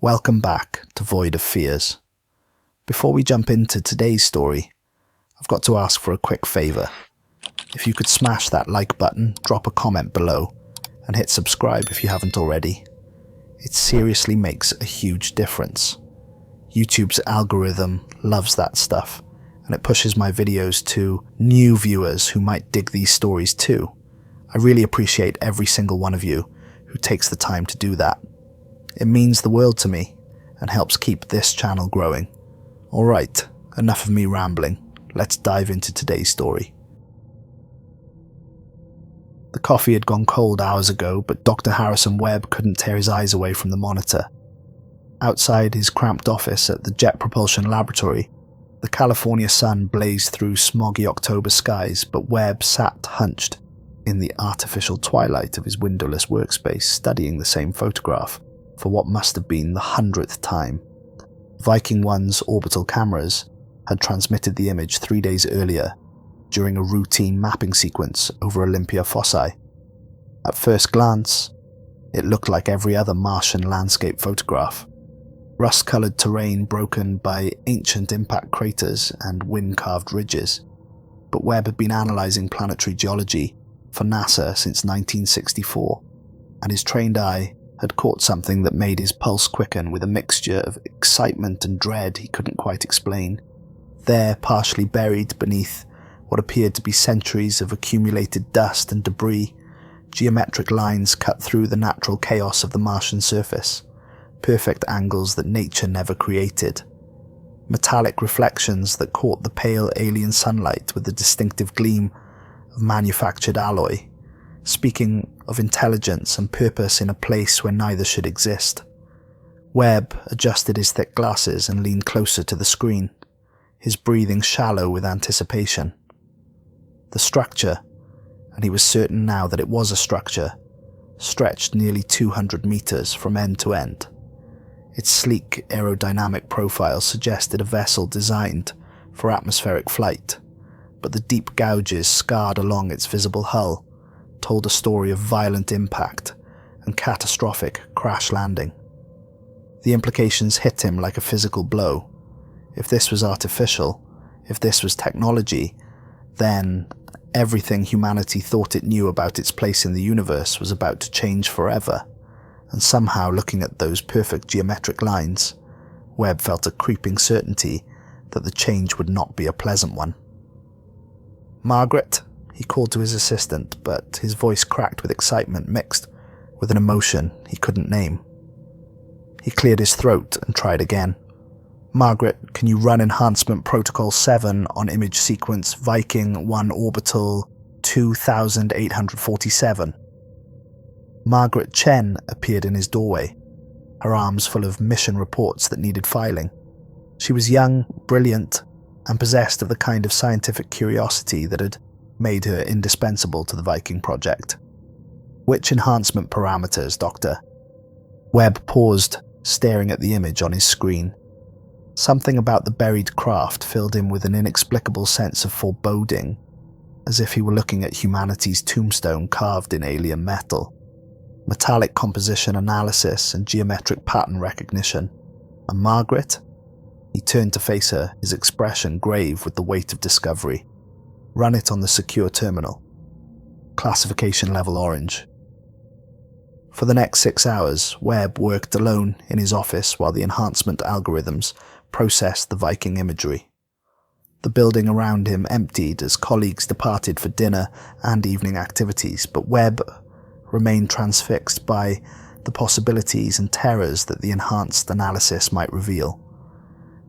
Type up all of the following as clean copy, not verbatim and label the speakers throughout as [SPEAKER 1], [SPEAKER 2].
[SPEAKER 1] Welcome back to Void of Fears. Before we jump into today's story, I've got to ask for a quick favour. If you could smash that like button, drop a comment below, and hit subscribe if you haven't already. It seriously makes a huge difference. YouTube's algorithm loves that stuff, and it pushes my videos to new viewers who might dig these stories too. I really appreciate every single one of you who takes the time to do that. It means the world to me and helps keep this channel growing. Alright, enough of me rambling. Let's dive into today's story. The coffee had gone cold hours ago, but Dr. Harrison Webb couldn't tear his eyes away from the monitor. Outside his cramped office at the Jet Propulsion Laboratory, the California sun blazed through smoggy October skies, but Webb sat hunched in the artificial twilight of his windowless workspace, studying the same photograph for what must have been the 100th time. Viking 1's orbital cameras had transmitted the image 3 days earlier during a routine mapping sequence over Olympia Fossae. At first glance, it looked like every other Martian landscape photograph. Rust-coloured terrain broken by ancient impact craters and wind-carved ridges. But Webb had been analysing planetary geology for NASA since 1964, and his trained eye had caught something that made his pulse quicken with a mixture of excitement and dread he couldn't quite explain. There, partially buried beneath what appeared to be centuries of accumulated dust and debris, geometric lines cut through the natural chaos of the Martian surface, perfect angles that nature never created, metallic reflections that caught the pale alien sunlight with a distinctive gleam of manufactured alloy, speaking of intelligence and purpose in a place where neither should exist. Webb adjusted his thick glasses and leaned closer to the screen, his breathing shallow with anticipation. The structure, and he was certain now that it was a structure, stretched nearly 200 meters from end to end. Its sleek aerodynamic profile suggested a vessel designed for atmospheric flight, but the deep gouges scarred along its visible hull told a story of violent impact and catastrophic crash landing. The implications hit him like a physical blow. If this was artificial, if this was technology, then everything humanity thought it knew about its place in the universe was about to change forever. And somehow, looking at those perfect geometric lines, Webb felt a creeping certainty that the change would not be a pleasant one. "Margaret," he called to his assistant, but his voice cracked with excitement mixed with an emotion he couldn't name. He cleared his throat and tried again. "Margaret, can you run Enhancement Protocol 7 on image sequence Viking 1 orbital 2847? Margaret Chen appeared in his doorway, her arms full of mission reports that needed filing. She was young, brilliant, and possessed of the kind of scientific curiosity that had made her indispensable to the Viking project. "Which enhancement parameters, Doctor?" Webb paused, staring at the image on his screen. Something about the buried craft filled him with an inexplicable sense of foreboding, as if he were looking at humanity's tombstone carved in alien metal. Metallic composition analysis and geometric pattern recognition. And Margaret? He turned to face her, his expression grave with the weight of discovery. "Run it on the secure terminal. Classification level orange." For the next 6 hours, Webb worked alone in his office while the enhancement algorithms processed the Viking imagery. The building around him emptied as colleagues departed for dinner and evening activities, but Webb remained transfixed by the possibilities and terrors that the enhanced analysis might reveal.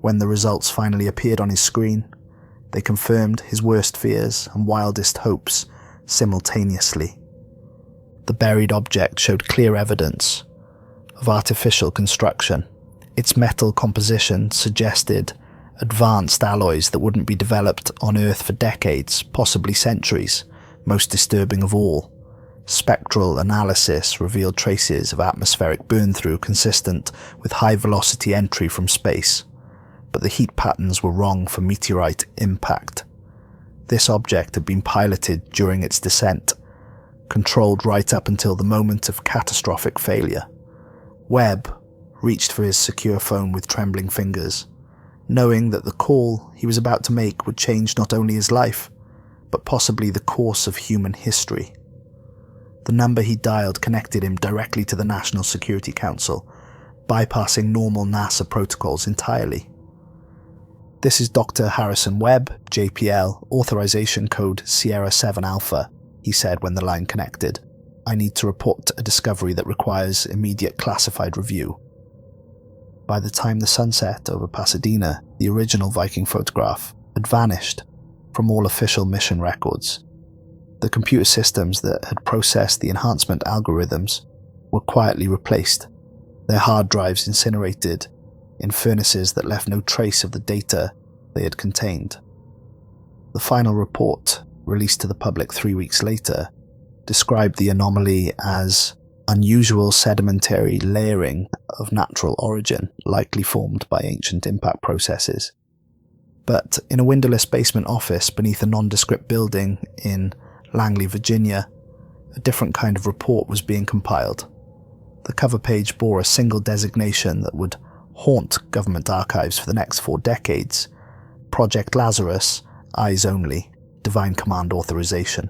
[SPEAKER 1] When the results finally appeared on his screen, they confirmed his worst fears and wildest hopes simultaneously. The buried object showed clear evidence of artificial construction. Its metal composition suggested advanced alloys that wouldn't be developed on Earth for decades, possibly centuries. Most disturbing of all, spectral analysis revealed traces of atmospheric burn-through consistent with high-velocity entry from space, but the heat patterns were wrong for meteorite impact. This object had been piloted during its descent, controlled right up until the moment of catastrophic failure. Webb reached for his secure phone with trembling fingers, knowing that the call he was about to make would change not only his life, but possibly the course of human history. The number he dialed connected him directly to the National Security Council, bypassing normal NASA protocols entirely. "This is Dr. Harrison Webb, JPL, authorization code Sierra 7 Alpha," he said when the line connected. "I need to report a discovery that requires immediate classified review." By the time the sun set over Pasadena, the original Viking photograph had vanished from all official mission records. The computer systems that had processed the enhancement algorithms were quietly replaced, their hard drives incinerated in furnaces that left no trace of the data they had contained. The final report, released to the public 3 weeks later, described the anomaly as unusual sedimentary layering of natural origin, likely formed by ancient impact processes. But in a windowless basement office beneath a nondescript building in Langley, Virginia, a different kind of report was being compiled. The cover page bore a single designation that would haunt government archives for the next 4 decades: Project Lazarus, Eyes Only, Divine Command Authorization.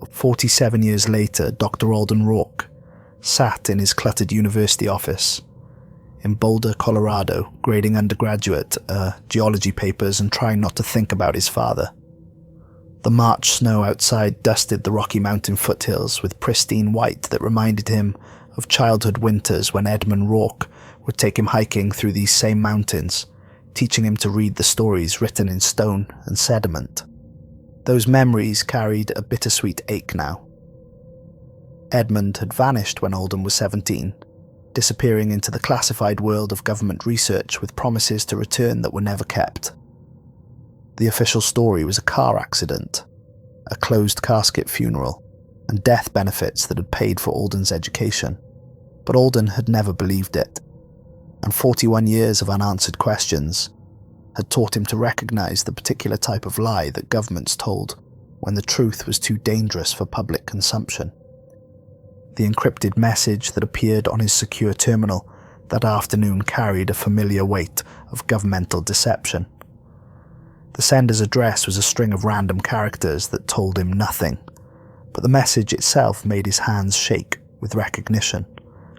[SPEAKER 1] 47 years later, Dr. Alden Rourke sat in his cluttered university office in Boulder, Colorado, grading undergraduate geology papers and trying not to think about his father. The March snow outside dusted the Rocky Mountain foothills with pristine white that reminded him of childhood winters when Edmund Rourke would take him hiking through these same mountains, teaching him to read the stories written in stone and sediment. Those memories carried a bittersweet ache now. Edmund had vanished when Alden was 17, disappearing into the classified world of government research with promises to return that were never kept. The official story was a car accident, a closed casket funeral, and death benefits that had paid for Alden's education. But Alden had never believed it, and 41 years of unanswered questions had taught him to recognize the particular type of lie that governments told when the truth was too dangerous for public consumption. The encrypted message that appeared on his secure terminal that afternoon carried a familiar weight of governmental deception. The sender's address was a string of random characters that told him nothing, but the message itself made his hands shake with recognition.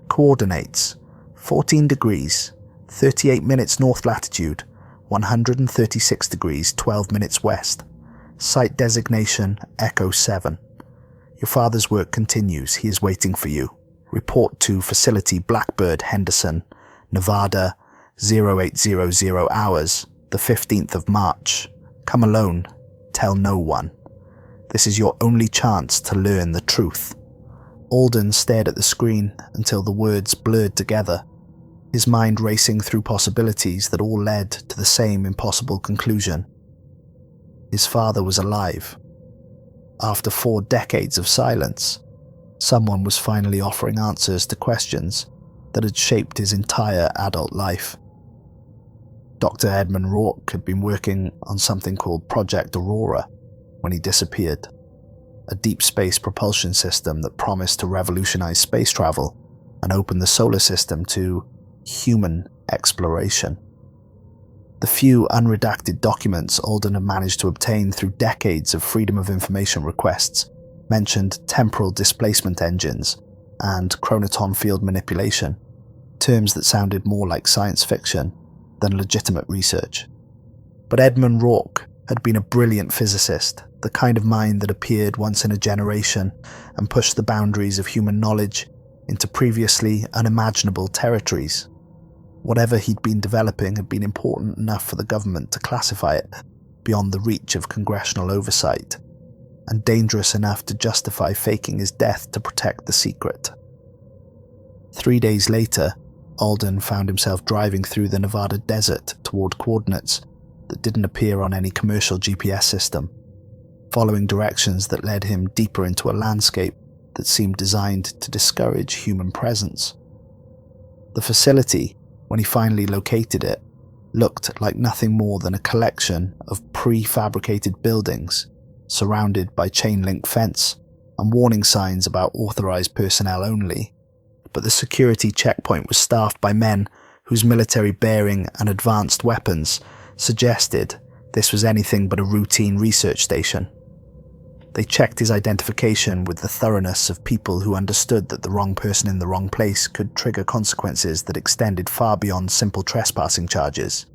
[SPEAKER 1] Coordinates: 14 degrees, 38 minutes north latitude, 136 degrees, 12 minutes west. Site designation Echo 7. Your father's work continues. He is waiting for you. Report to Facility Blackbird, Henderson, Nevada, 0800 hours, the 15th of March. Come alone. Tell no one. This is your only chance to learn the truth. Alden stared at the screen until the words blurred together, his mind racing through possibilities that all led to the same impossible conclusion. His father was alive. After 4 decades of silence, someone was finally offering answers to questions that had shaped his entire adult life. Dr. Edmund Rourke had been working on something called Project Aurora when he disappeared, a deep space propulsion system that promised to revolutionize space travel and open the solar system to human exploration. The few unredacted documents Alden had managed to obtain through decades of Freedom of Information requests mentioned temporal displacement engines and chronoton field manipulation, terms that sounded more like science fiction than legitimate research. But Edmund Rourke had been a brilliant physicist, the kind of mind that appeared once in a generation and pushed the boundaries of human knowledge into previously unimaginable territories. Whatever he'd been developing had been important enough for the government to classify it beyond the reach of congressional oversight, and dangerous enough to justify faking his death to protect the secret. 3 days later, Alden found himself driving through the Nevada desert toward coordinates that didn't appear on any commercial GPS system, following directions that led him deeper into a landscape that seemed designed to discourage human presence. The facility, when he finally located it, looked like nothing more than a collection of prefabricated buildings surrounded by chain-link fence and warning signs about authorized personnel only. But the security checkpoint was staffed by men whose military bearing and advanced weapons suggested this was anything but a routine research station. They checked his identification with the thoroughness of people who understood that the wrong person in the wrong place could trigger consequences that extended far beyond simple trespassing charges.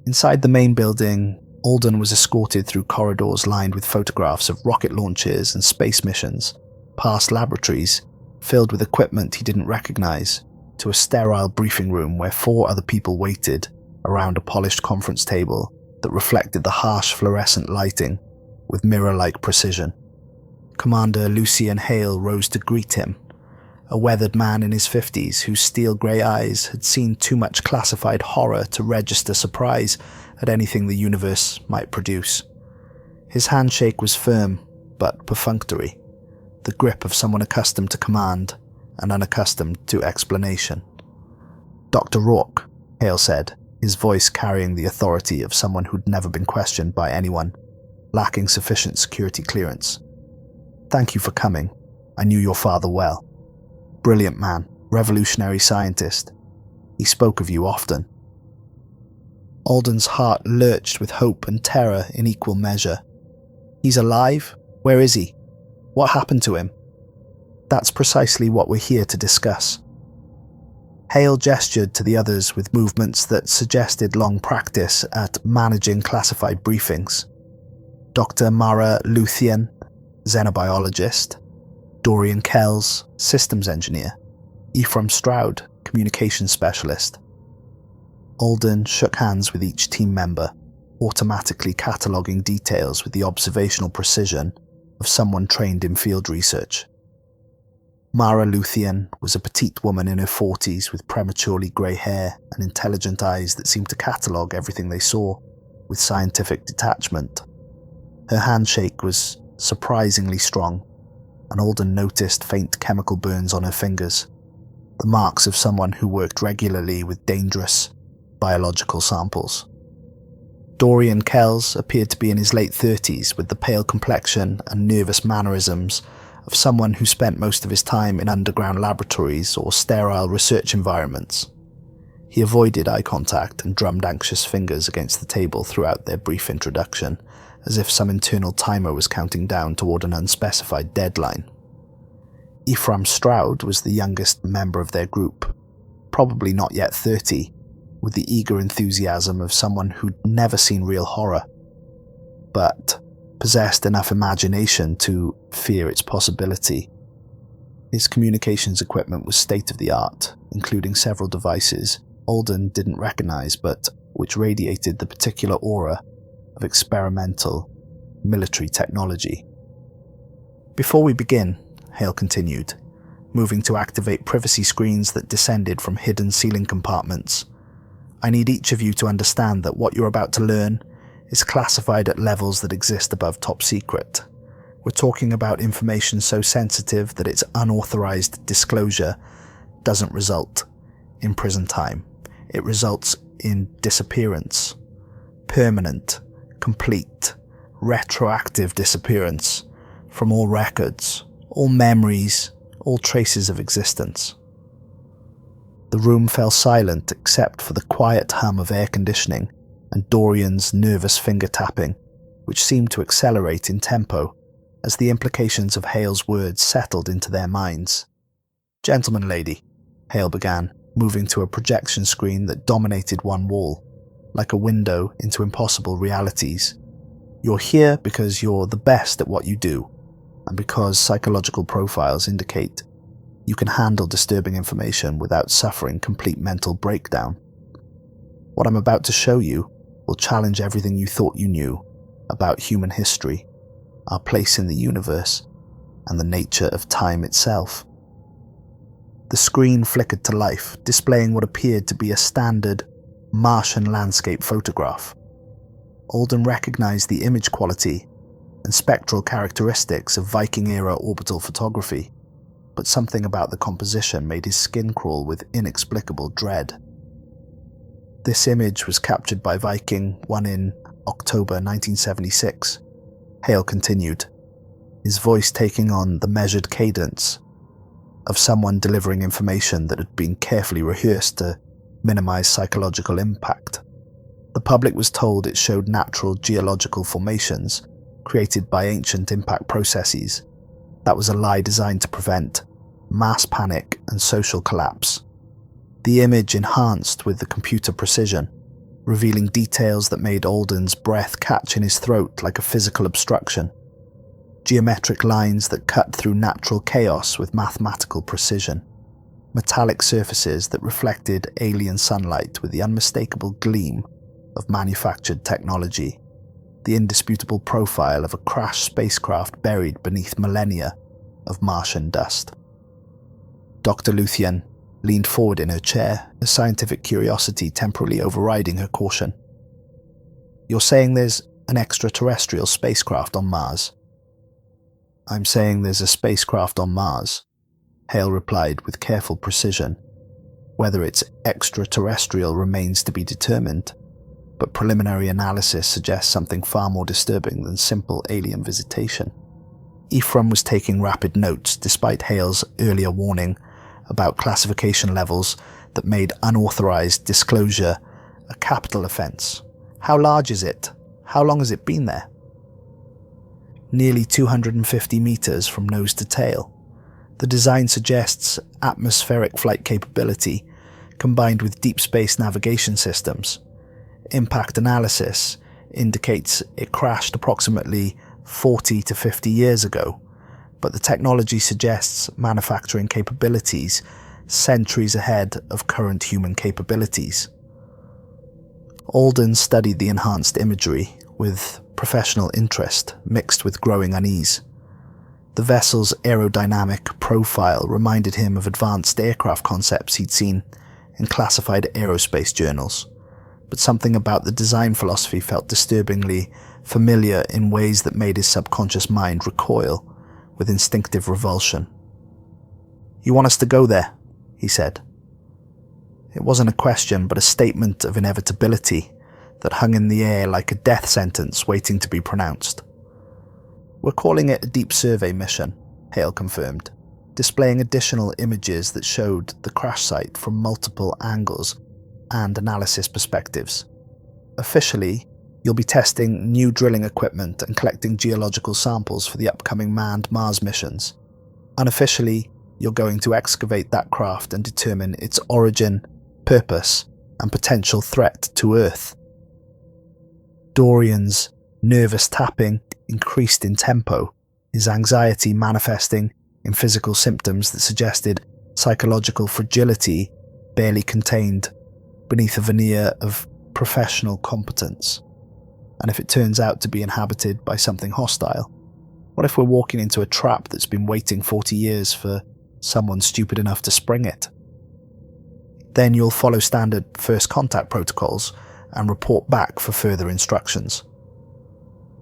[SPEAKER 1] Inside the main building, Alden was escorted through corridors lined with photographs of rocket launches and space missions, past laboratories filled with equipment he didn't recognize, to a sterile briefing room where 4 other people waited around a polished conference table that reflected the harsh fluorescent lighting with mirror-like precision. Commander Lucien Hale rose to greet him, a weathered man in his 50s whose steel-grey eyes had seen too much classified horror to register surprise at anything the universe might produce. His handshake was firm, but perfunctory, the grip of someone accustomed to command and unaccustomed to explanation. "Dr. Rourke," Hale said, his voice carrying the authority of someone who'd never been questioned by anyone, lacking sufficient security clearance. "Thank you for coming. I knew your father well. Brilliant man, revolutionary scientist. He spoke of you often." Alden's heart lurched with hope and terror in equal measure. "He's alive? Where is he? What happened to him?" "That's precisely what we're here to discuss." Hale gestured to the others with movements that suggested long practice at managing classified briefings. Dr. Mara Luthien, xenobiologist; Dorian Kells, systems engineer; Ephraim Stroud, communications specialist. Alden shook hands with each team member, automatically cataloguing details with the observational precision of someone trained in field research. Mara Luthien was a petite woman in her 40s with prematurely grey hair and intelligent eyes that seemed to catalogue everything they saw with scientific detachment. Her handshake was surprisingly strong, and Alden noticed faint chemical burns on her fingers, the marks of someone who worked regularly with dangerous biological samples. Dorian Kells appeared to be in his late 30s with the pale complexion and nervous mannerisms of someone who spent most of his time in underground laboratories or sterile research environments. He avoided eye contact and drummed anxious fingers against the table throughout their brief introduction, as if some internal timer was counting down toward an unspecified deadline. Ephraim Stroud was the youngest member of their group, probably not yet 30, with the eager enthusiasm of someone who'd never seen real horror, but possessed enough imagination to fear its possibility. His communications equipment was state-of-the-art, including several devices Alden didn't recognize but which radiated the particular aura of experimental military technology. "Before we begin," Hale continued, moving to activate privacy screens that descended from hidden ceiling compartments, "I need each of you to understand that what you're about to learn is classified at levels that exist above top secret. We're talking about information so sensitive that its unauthorized disclosure doesn't result in prison time. It results in disappearance. Permanent, complete, retroactive disappearance from all records, all memories, all traces of existence." The room fell silent except for the quiet hum of air conditioning and Dorian's nervous finger tapping, which seemed to accelerate in tempo as the implications of Hale's words settled into their minds. "Gentleman, lady," Hale began, moving to a projection screen that dominated one wall, like a window into impossible realities. "You're here because you're the best at what you do, and because psychological profiles indicate you can handle disturbing information without suffering complete mental breakdown. What I'm about to show you will challenge everything you thought you knew about human history, our place in the universe, and the nature of time itself." The screen flickered to life, displaying what appeared to be a standard Martian landscape photograph. Alden recognized the image quality and spectral characteristics of Viking-era orbital photography, but something about the composition made his skin crawl with inexplicable dread. This image was captured by Viking 1 in October 1976, Hale continued, his voice taking on the measured cadence of someone delivering information that had been carefully rehearsed to minimize psychological impact. The public was told it showed natural geological formations created by ancient impact processes. That was a lie designed to prevent mass panic and social collapse. The image enhanced with the computer precision, revealing details that made Alden's breath catch in his throat like a physical obstruction. Geometric lines that cut through natural chaos with mathematical precision. Metallic surfaces that reflected alien sunlight with the unmistakable gleam of manufactured technology. The indisputable profile of a crashed spacecraft buried beneath millennia of Martian dust. Dr. Luthien leaned forward in her chair, her scientific curiosity temporarily overriding her caution. "You're saying there's an extraterrestrial spacecraft on Mars?" "I'm saying there's a spacecraft on Mars," Hale replied with careful precision. "Whether it's extraterrestrial remains to be determined, but preliminary analysis suggests something far more disturbing than simple alien visitation." Ephraim was taking rapid notes despite Hale's earlier warning about classification levels that made unauthorized disclosure a capital offense. "How large is it? How long has it been there?" "Nearly 250 meters from nose to tail. The design suggests atmospheric flight capability combined with deep space navigation systems. Impact analysis indicates it crashed approximately 40 to 50 years ago, but the technology suggests manufacturing capabilities centuries ahead of current human capabilities." Alden studied the enhanced imagery with professional interest mixed with growing unease. The vessel's aerodynamic profile reminded him of advanced aircraft concepts he'd seen in classified aerospace journals, but something about the design philosophy felt disturbingly familiar in ways that made his subconscious mind recoil with instinctive revulsion. "You want us to go there?" he said. It wasn't a question, but a statement of inevitability that hung in the air like a death sentence waiting to be pronounced. "We're calling it a deep survey mission," Hale confirmed, displaying additional images that showed the crash site from multiple angles and analysis perspectives. "Officially, you'll be testing new drilling equipment and collecting geological samples for the upcoming manned Mars missions. Unofficially, you're going to excavate that craft and determine its origin, purpose, and potential threat to Earth." Dorian's nervous tapping increased in tempo, his anxiety manifesting in physical symptoms that suggested psychological fragility barely contained beneath a veneer of professional competence. And if it turns out to be inhabited by something hostile? What if we're walking into a trap that's been waiting 40 years for someone stupid enough to spring it? Then you'll follow standard first contact protocols and report back for further instructions.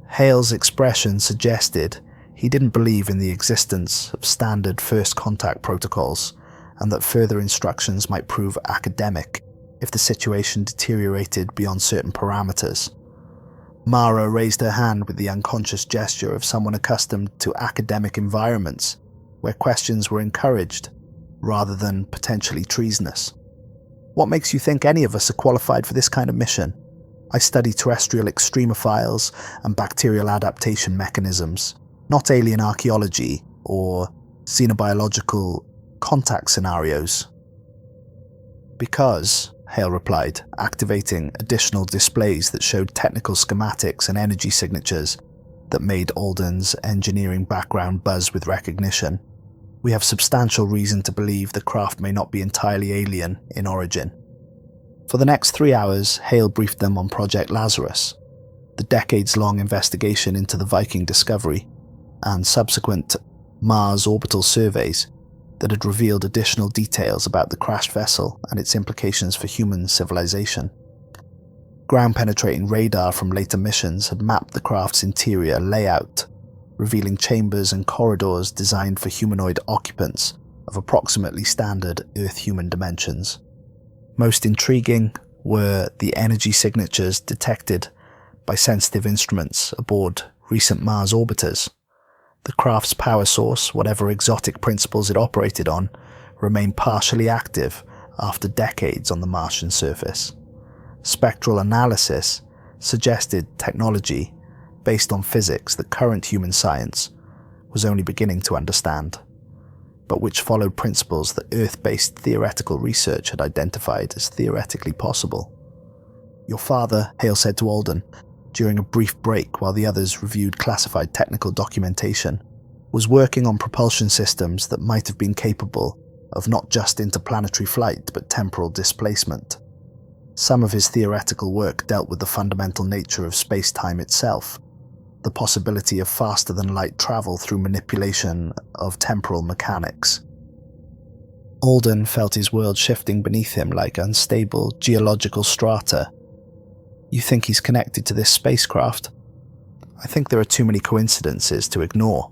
[SPEAKER 1] Hale's expression suggested he didn't believe in the existence of standard first contact protocols and that further instructions might prove academic if the situation deteriorated beyond certain parameters. Mara raised her hand with the unconscious gesture of someone accustomed to academic environments where questions were encouraged rather than potentially treasonous. "What makes you think any of us are qualified for this kind of mission? I study terrestrial extremophiles and bacterial adaptation mechanisms, not alien archaeology or xenobiological contact scenarios." "Because," Hale replied, activating additional displays that showed technical schematics and energy signatures that made Alden's engineering background buzz with recognition, "we have substantial reason to believe the craft may not be entirely alien in origin." For the next 3 hours, Hale briefed them on Project Lazarus, the decades-long investigation into the Viking discovery, and subsequent Mars orbital surveys that had revealed additional details about the crashed vessel and its implications for human civilization. Ground-penetrating radar from later missions had mapped the craft's interior layout, revealing chambers and corridors designed for humanoid occupants of approximately standard Earth-human dimensions. Most intriguing were the energy signatures detected by sensitive instruments aboard recent Mars orbiters. The craft's power source, whatever exotic principles it operated on, remained partially active after decades on the Martian surface. Spectral analysis suggested technology based on physics that current human science was only beginning to understand, but which followed principles that Earth-based theoretical research had identified as theoretically possible. "Your father," Hale said to Alden, during a brief break while the others reviewed classified technical documentation, "was working on propulsion systems that might have been capable of not just interplanetary flight but temporal displacement. Some of his theoretical work dealt with the fundamental nature of space-time itself, the possibility of faster-than-light travel through manipulation of temporal mechanics." Alden felt his world shifting beneath him like unstable geological strata. "You think he's connected to this spacecraft?" "I think there are too many coincidences to ignore,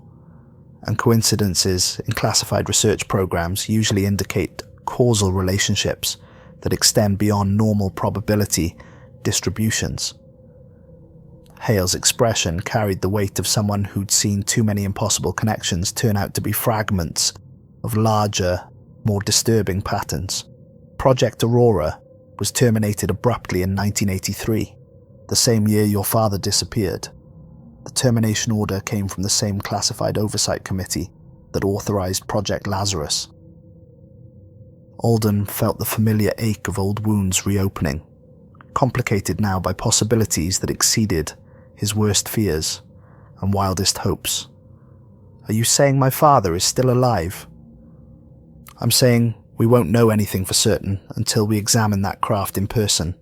[SPEAKER 1] and coincidences in classified research programs usually indicate causal relationships that extend beyond normal probability distributions." Hale's expression carried the weight of someone who'd seen too many impossible connections turn out to be fragments of larger, more disturbing patterns. Project Aurora was terminated abruptly in 1983, the same year your father disappeared. The termination order came from the same classified oversight committee that authorized Project Lazarus. Alden felt the familiar ache of old wounds reopening, complicated now by possibilities that exceeded his worst fears and wildest hopes. "Are you saying my father is still alive?" "I'm saying we won't know anything for certain until we examine that craft in person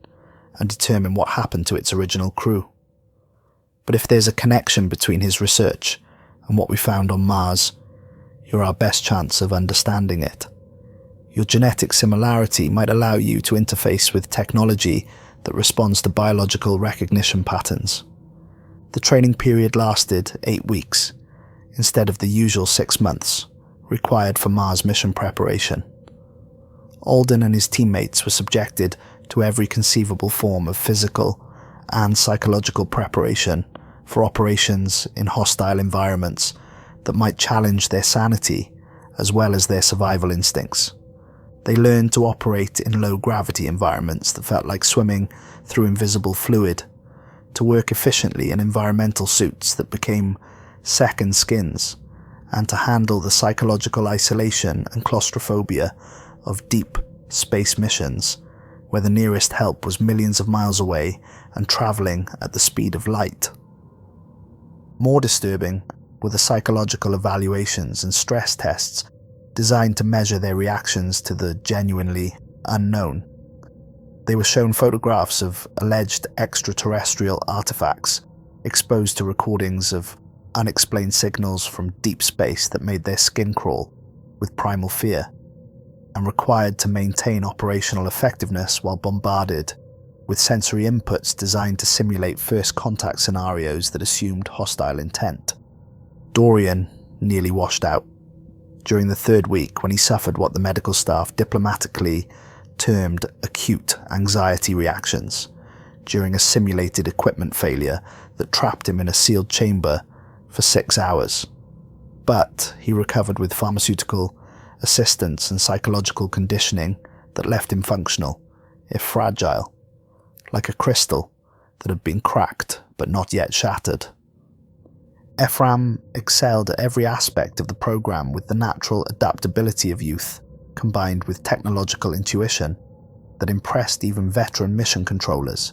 [SPEAKER 1] and determine what happened to its original crew. But if there's a connection between his research and what we found on Mars, you're our best chance of understanding it. Your genetic similarity might allow you to interface with technology that responds to biological recognition patterns." The training period lasted 8 weeks, instead of the usual 6 months required for Mars mission preparation. Alden and his teammates were subjected to every conceivable form of physical and psychological preparation for operations in hostile environments that might challenge their sanity as well as their survival instincts. They learned to operate in low-gravity environments that felt like swimming through invisible fluid, to work efficiently in environmental suits that became second skins, and to handle the psychological isolation and claustrophobia of deep space missions, where the nearest help was millions of miles away and traveling at the speed of light. More disturbing were the psychological evaluations and stress tests designed to measure their reactions to the genuinely unknown. They were shown photographs of alleged extraterrestrial artifacts, exposed to recordings of unexplained signals from deep space that made their skin crawl with primal fear, and required to maintain operational effectiveness while bombarded with sensory inputs designed to simulate first contact scenarios that assumed hostile intent. Dorian nearly washed out during the 3rd week when he suffered what the medical staff diplomatically termed acute anxiety reactions during a simulated equipment failure that trapped him in a sealed chamber for 6 hours. But he recovered with pharmaceutical assistance and psychological conditioning that left him functional, if fragile, like a crystal that had been cracked but not yet shattered. Ephraim excelled at every aspect of the program with the natural adaptability of youth, combined with technological intuition that impressed even veteran mission controllers.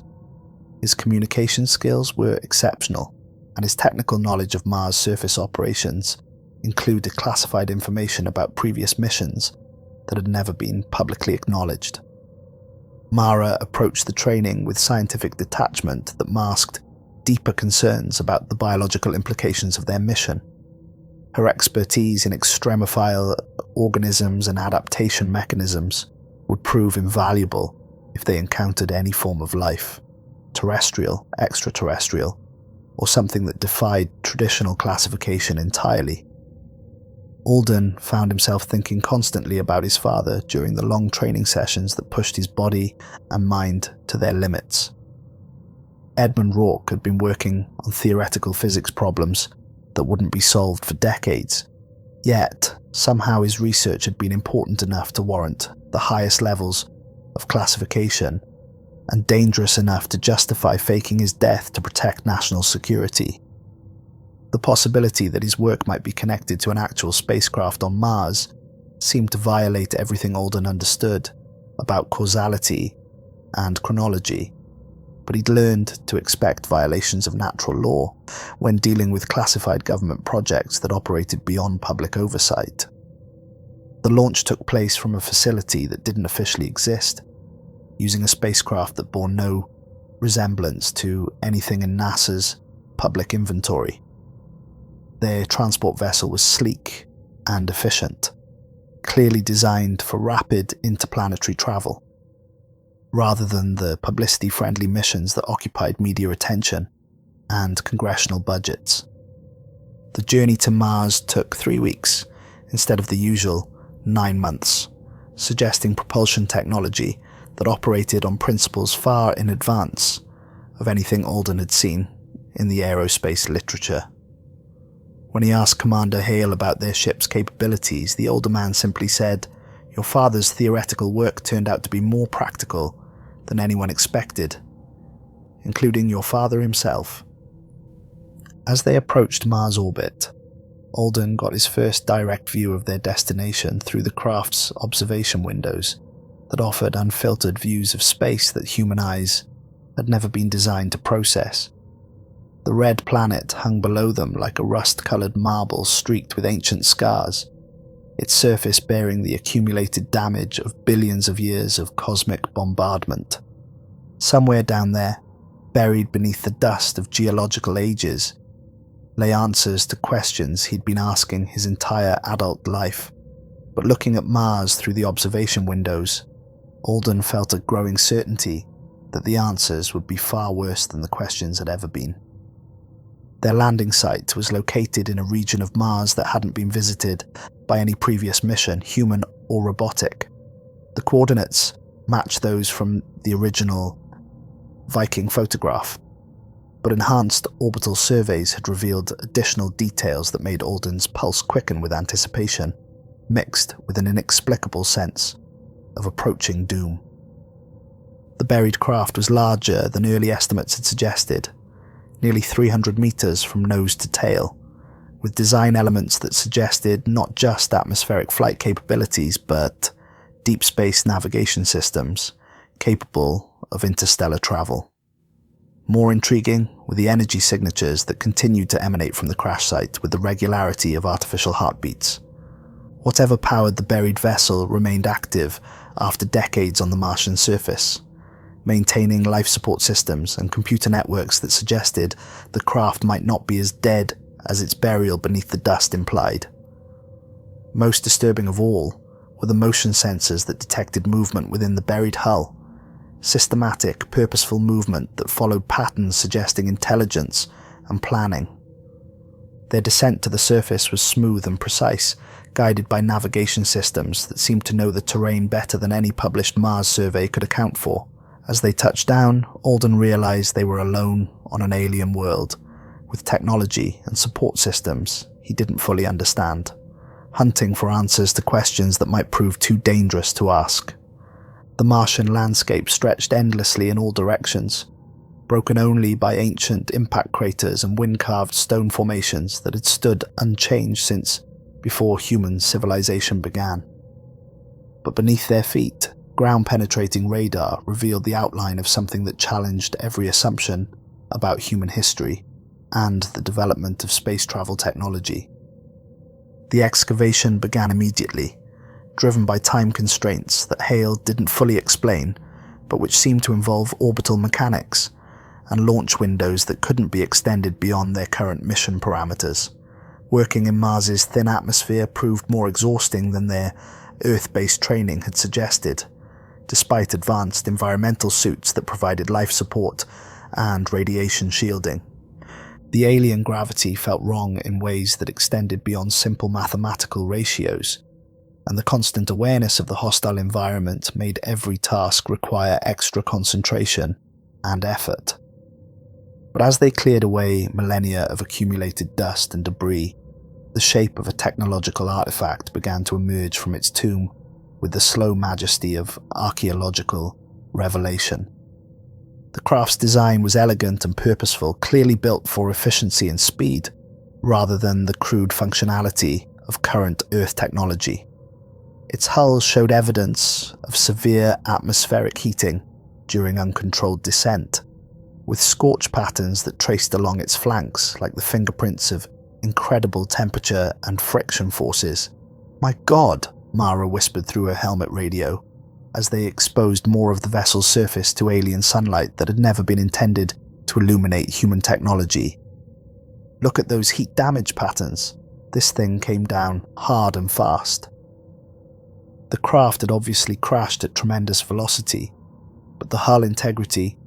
[SPEAKER 1] His communication skills were exceptional, and his technical knowledge of Mars surface operations included classified information about previous missions that had never been publicly acknowledged. Mara approached the training with scientific detachment that masked deeper concerns about the biological implications of their mission. Her expertise in extremophile organisms and adaptation mechanisms would prove invaluable if they encountered any form of life, terrestrial, extraterrestrial, or something that defied traditional classification entirely. Alden found himself thinking constantly about his father during the long training sessions that pushed his body and mind to their limits. Alden Rourke had been working on theoretical physics problems that wouldn't be solved for decades, yet Somehow his research had been important enough to warrant the highest levels of classification, and dangerous enough to justify faking his death to protect national security. The possibility that his work might be connected to an actual spacecraft on Mars seemed to violate everything Alden understood about causality and chronology, but he'd learned to expect violations of natural law when dealing with classified government projects that operated beyond public oversight. The launch took place from a facility that didn't officially exist, using a spacecraft that bore no resemblance to anything in NASA's public inventory. Their transport vessel was sleek and efficient, clearly designed for rapid interplanetary travel, rather than the publicity-friendly missions that occupied media attention and congressional budgets. The journey to Mars took 3 weeks instead of the usual 9 months, suggesting propulsion technology that operated on principles far in advance of anything Alden had seen in the aerospace literature. When he asked Commander Hale about their ship's capabilities, the older man simply said, "Your father's theoretical work turned out to be more practical than anyone expected, including your father himself." As they approached Mars orbit, Alden got his first direct view of their destination through the craft's observation windows that offered unfiltered views of space that human eyes had never been designed to process. The red planet hung below them like a rust-coloured marble streaked with ancient scars, its surface bearing the accumulated damage of billions of years of cosmic bombardment. Somewhere down there, buried beneath the dust of geological ages, lay answers to questions he'd been asking his entire adult life. But looking at Mars through the observation windows, Alden felt a growing certainty that the answers would be far worse than the questions had ever been. Their landing site was located in a region of Mars that hadn't been visited by any previous mission, human or robotic. The coordinates matched those from the original Viking photograph, but enhanced orbital surveys had revealed additional details that made Alden's pulse quicken with anticipation, mixed with an inexplicable sense of approaching doom. The buried craft was larger than early estimates had suggested, nearly 300 meters from nose to tail, with design elements that suggested not just atmospheric flight capabilities, but deep space navigation systems capable of interstellar travel. More intriguing were the energy signatures that continued to emanate from the crash site with the regularity of artificial heartbeats. Whatever powered the buried vessel remained active after decades on the Martian surface, maintaining life support systems and computer networks that suggested the craft might not be as dead as its burial beneath the dust implied. Most disturbing of all were the motion sensors that detected movement within the buried hull, systematic, purposeful movement that followed patterns suggesting intelligence and planning. Their descent to the surface was smooth and precise, guided by navigation systems that seemed to know the terrain better than any published Mars survey could account for. As they touched down, Alden realized they were alone on an alien world, with technology and support systems he didn't fully understand, hunting for answers to questions that might prove too dangerous to ask. The Martian landscape stretched endlessly in all directions, broken only by ancient impact craters and wind-carved stone formations that had stood unchanged since before human civilization began. But beneath their feet, ground-penetrating radar revealed the outline of something that challenged every assumption about human history and the development of space travel technology. The excavation began immediately, driven by time constraints that Hale didn't fully explain, but which seemed to involve orbital mechanics and launch windows that couldn't be extended beyond their current mission parameters. Working in Mars's thin atmosphere proved more exhausting than their Earth-based training had suggested, despite advanced environmental suits that provided life support and radiation shielding. The alien gravity felt wrong in ways that extended beyond simple mathematical ratios, and the constant awareness of the hostile environment made every task require extra concentration and effort. But as they cleared away millennia of accumulated dust and debris, The shape of a technological artifact began to emerge from its tomb with the slow majesty of archaeological revelation. The craft's design was elegant and purposeful, clearly built for efficiency and speed, rather than the crude functionality of current Earth technology. Its hull showed evidence of severe atmospheric heating during uncontrolled descent, with scorch patterns that traced along its flanks like the fingerprints of incredible temperature and friction forces. "My God," Mara whispered through her helmet radio, as they exposed more of the vessel's surface to alien sunlight that had never been intended to illuminate human technology. "Look at those heat damage patterns. This thing came down hard and fast." The craft had obviously crashed at tremendous velocity, but the hull integrity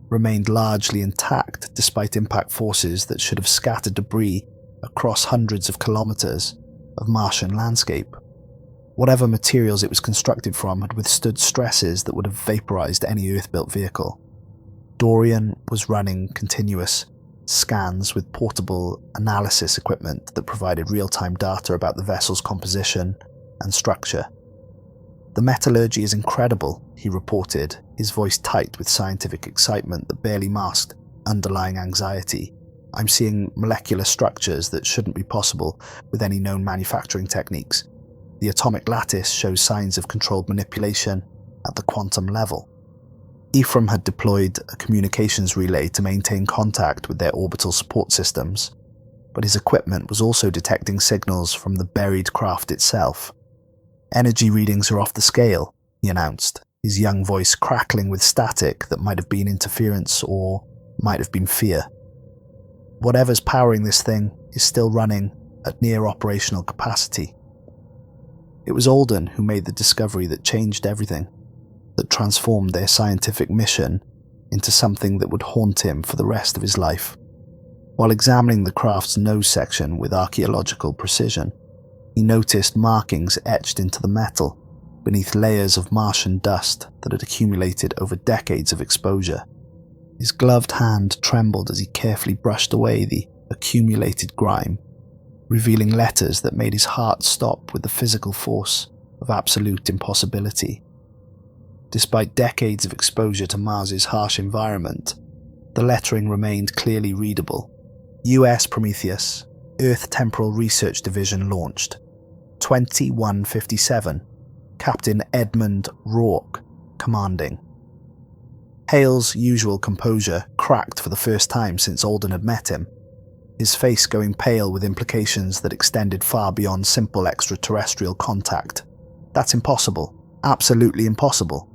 [SPEAKER 1] remained largely intact despite impact forces that should have scattered debris across hundreds of kilometers of Martian landscape. Whatever materials it was constructed from had withstood stresses that would have vaporized any Earth-built vehicle. Dorian was running continuous scans with portable analysis equipment that provided real-time data about the vessel's composition and structure. "The metallurgy is incredible," he reported, his voice tight with scientific excitement that barely masked underlying anxiety. "I'm seeing molecular structures that shouldn't be possible with any known manufacturing techniques. The atomic lattice shows signs of controlled manipulation at the quantum level." Ephraim had deployed a communications relay to maintain contact with their orbital support systems, but his equipment was also detecting signals from the buried craft itself. "Energy readings are off the scale," he announced, his young voice crackling with static that might have been interference or might have been fear. "Whatever's powering this thing is still running at near operational capacity." It was Alden who made the discovery that changed everything, that transformed their scientific mission into something that would haunt him for the rest of his life. While examining the craft's nose section with archaeological precision, he noticed markings etched into the metal beneath layers of Martian dust that had accumulated over decades of exposure. His gloved hand trembled as he carefully brushed away the accumulated grime, revealing letters that made his heart stop with the physical force of absolute impossibility. Despite decades of exposure to Mars's harsh environment, the lettering remained clearly readable. US Prometheus, Earth Temporal Research Division launched. 2157, Captain Edmund Rourke, commanding. Hale's usual composure cracked for the first time since Alden had met him, his face going pale with implications that extended far beyond simple extraterrestrial contact. "That's impossible. Absolutely impossible."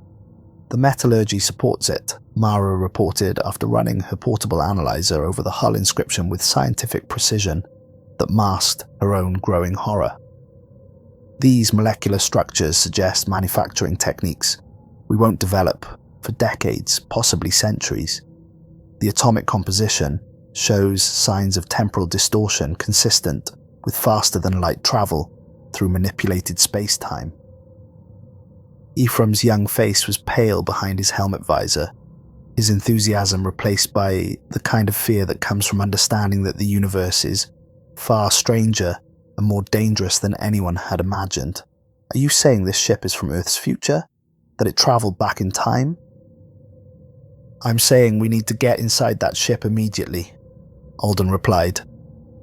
[SPEAKER 1] "The metallurgy supports it," Mara reported after running her portable analyzer over the hull inscription with scientific precision that masked her own growing horror. "These molecular structures suggest manufacturing techniques we won't develop for decades, possibly centuries. The atomic composition shows signs of temporal distortion consistent with faster-than-light travel through manipulated space-time." Ephraim's young face was pale behind his helmet visor, his enthusiasm replaced by the kind of fear that comes from understanding that the universe is far stranger and more dangerous than anyone had imagined. "Are you saying this ship is from Earth's future? That it traveled back in time?" "I'm saying we need to get inside that ship immediately," Alden replied,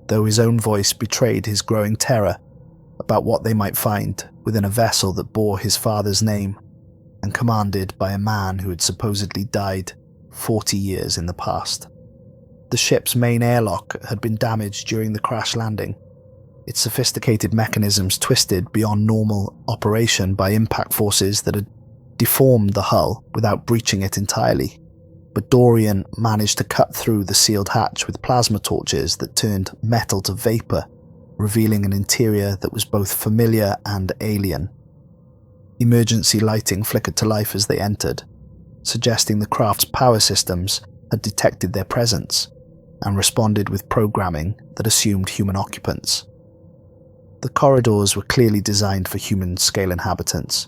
[SPEAKER 1] though his own voice betrayed his growing terror about what they might find within a vessel that bore his father's name and commanded by a man who had supposedly died 40 years in the past. The ship's main airlock had been damaged during the crash landing, its sophisticated mechanisms twisted beyond normal operation by impact forces that had deformed the hull without breaching it entirely. But Dorian managed to cut through the sealed hatch with plasma torches that turned metal to vapor, revealing an interior that was both familiar and alien. Emergency lighting flickered to life as they entered, suggesting the craft's power systems had detected their presence and responded with programming that assumed human occupants. The corridors were clearly designed for human-scale inhabitants,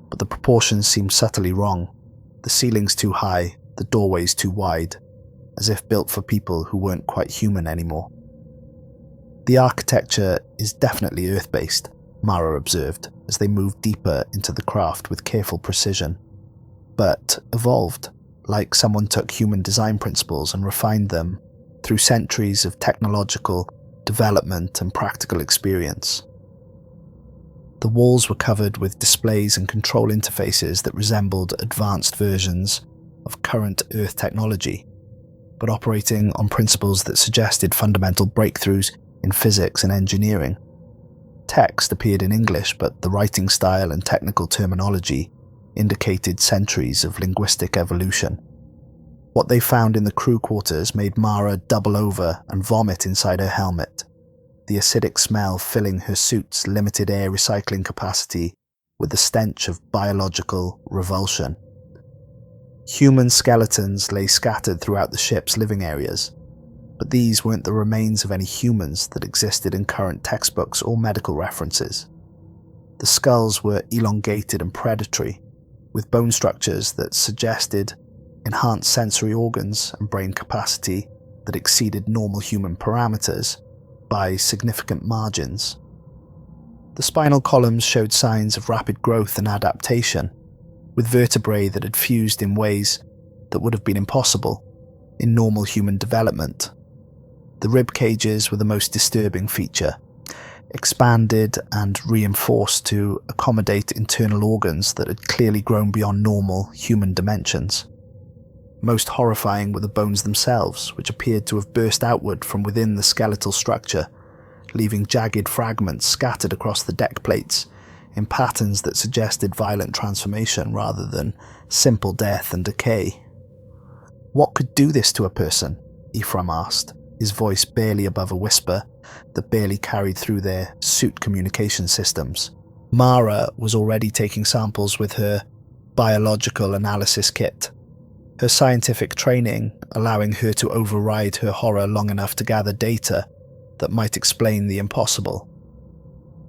[SPEAKER 1] but the proportions seemed subtly wrong. The ceilings too high, the doorways too wide, as if built for people who weren't quite human anymore. The architecture is definitely Earth-based, Mara observed as they moved deeper into the craft with careful precision, but evolved, like someone took human design principles and refined them through centuries of technological development and practical experience. The walls were covered with displays and control interfaces that resembled advanced versions of current Earth technology, but operating on principles that suggested fundamental breakthroughs in physics and engineering. Text appeared in English, but the writing style and technical terminology indicated centuries of linguistic evolution. What they found in the crew quarters made Mara double over and vomit inside her helmet, the acidic smell filling her suit's limited air recycling capacity with the stench of biological revulsion. Human skeletons lay scattered throughout the ship's living areas, but these weren't the remains of any humans that existed in current textbooks or medical references. The skulls were elongated and predatory, with bone structures that suggested enhanced sensory organs and brain capacity that exceeded normal human parameters by significant margins. The spinal columns showed signs of rapid growth and adaptation, with vertebrae that had fused in ways that would have been impossible in normal human development. The rib cages were the most disturbing feature, expanded and reinforced to accommodate internal organs that had clearly grown beyond normal human dimensions. Most horrifying were the bones themselves, which appeared to have burst outward from within the skeletal structure, leaving jagged fragments scattered across the deck plates in patterns that suggested violent transformation rather than simple death and decay. "What could do this to a person?" Ephraim asked, his voice barely above a whisper that barely carried through their suit communication systems. Mara was already taking samples with her biological analysis kit, her scientific training allowing her to override her horror long enough to gather data that might explain the impossible.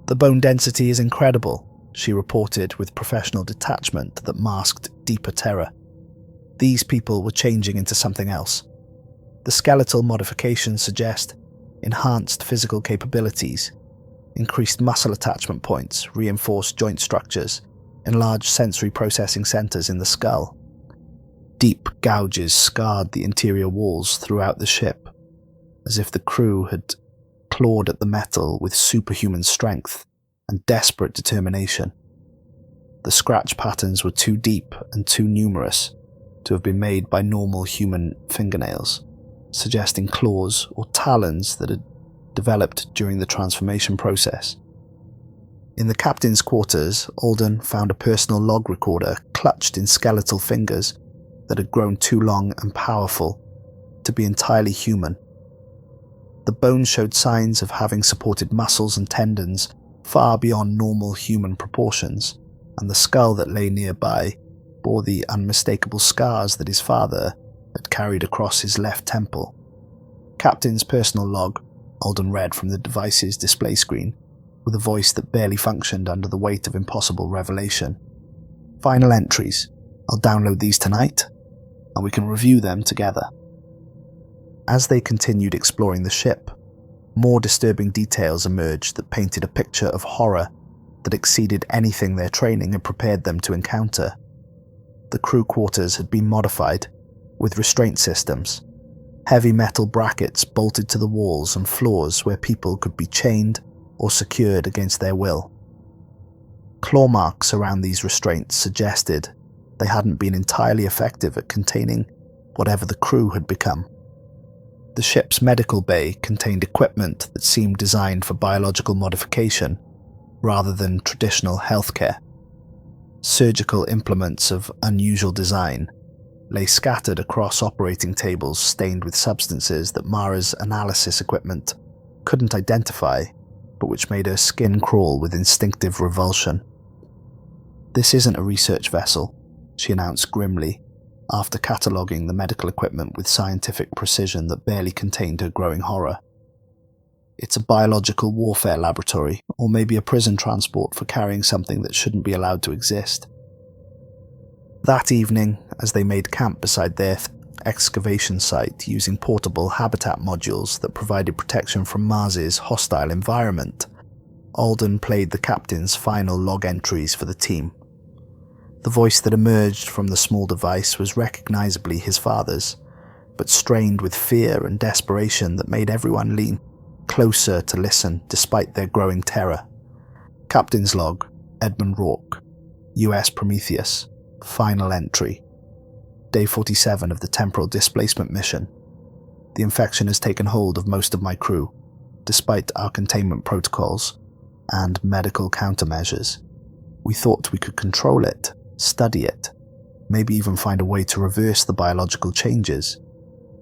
[SPEAKER 1] "The bone density is incredible," she reported with professional detachment that masked deeper terror. These people were changing into something else. The skeletal modifications suggest enhanced physical capabilities, increased muscle attachment points, reinforced joint structures, enlarged sensory processing centers in the skull. Deep gouges scarred the interior walls throughout the ship, as if the crew had clawed at the metal with superhuman strength and desperate determination. The scratch patterns were too deep and too numerous to have been made by normal human fingernails, suggesting claws or talons that had developed during the transformation process. In the captain's quarters, Alden found a personal log recorder clutched in skeletal fingers that had grown too long and powerful to be entirely human. The bones showed signs of having supported muscles and tendons far beyond normal human proportions, and the skull that lay nearby bore the unmistakable scars that his father had carried across his left temple. "Captain's personal log," Alden read from the device's display screen, with a voice that barely functioned under the weight of impossible revelation. "Final entries. I'll download these tonight, and we can review them together." As they continued exploring the ship, more disturbing details emerged that painted a picture of horror that exceeded anything their training had prepared them to encounter. The crew quarters had been modified, with restraint systems, heavy metal brackets bolted to the walls and floors where people could be chained or secured against their will. Claw marks around these restraints suggested they hadn't been entirely effective at containing whatever the crew had become. The ship's medical bay contained equipment that seemed designed for biological modification rather than traditional healthcare. Surgical implements of unusual design lay scattered across operating tables stained with substances that Mara's analysis equipment couldn't identify, but which made her skin crawl with instinctive revulsion. "This isn't a research vessel," she announced grimly, after cataloguing the medical equipment with scientific precision that barely contained her growing horror. "It's a biological warfare laboratory, or maybe a prison transport for carrying something that shouldn't be allowed to exist." That evening, as they made camp beside their excavation site using portable habitat modules that provided protection from Mars's hostile environment, Alden played the captain's final log entries for the team. The voice that emerged from the small device was recognizably his father's, but strained with fear and desperation that made everyone lean closer to listen despite their growing terror. Captain's log, Alden Rourke, US Prometheus, final entry. Day 47 of the temporal displacement mission. The infection has taken hold of most of my crew, despite our containment protocols and medical countermeasures. We thought we could control it, study it, maybe even find a way to reverse the biological changes.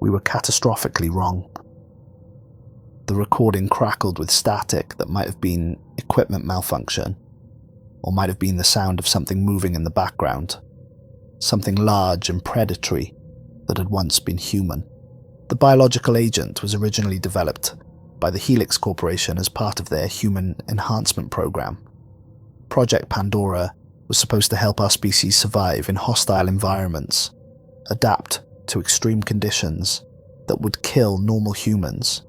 [SPEAKER 1] We were catastrophically wrong. The recording crackled with static that might have been equipment malfunction, or might have been the sound of something moving in the background. Something large and predatory that had once been human. The biological agent was originally developed by the Helix Corporation as part of their human enhancement program. Project Pandora was supposed to help our species survive in hostile environments, adapt to extreme conditions that would kill normal humans,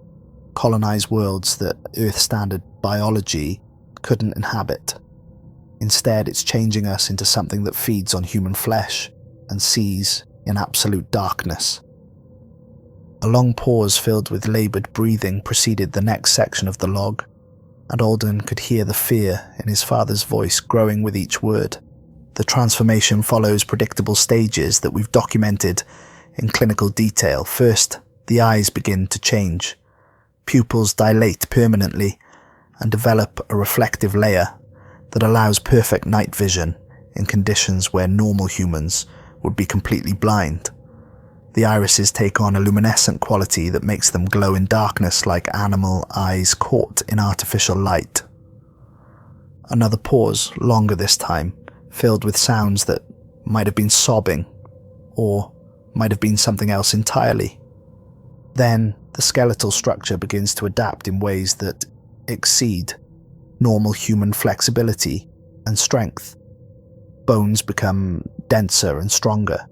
[SPEAKER 1] colonize worlds that Earth-standard biology couldn't inhabit. Instead, it's changing us into something that feeds on human flesh and sees in absolute darkness. A long pause filled with laboured breathing preceded the next section of the log, and Alden could hear the fear in his father's voice growing with each word. The transformation follows predictable stages that we've documented in clinical detail. First, the eyes begin to change. Pupils dilate permanently and develop a reflective layer that allows perfect night vision in conditions where normal humans would be completely blind. The irises take on a luminescent quality that makes them glow in darkness like animal eyes caught in artificial light. Another pause, longer this time, filled with sounds that might have been sobbing, or might have been something else entirely. Then, the skeletal structure begins to adapt in ways that exceed normal human flexibility and strength. Bones become denser and stronger.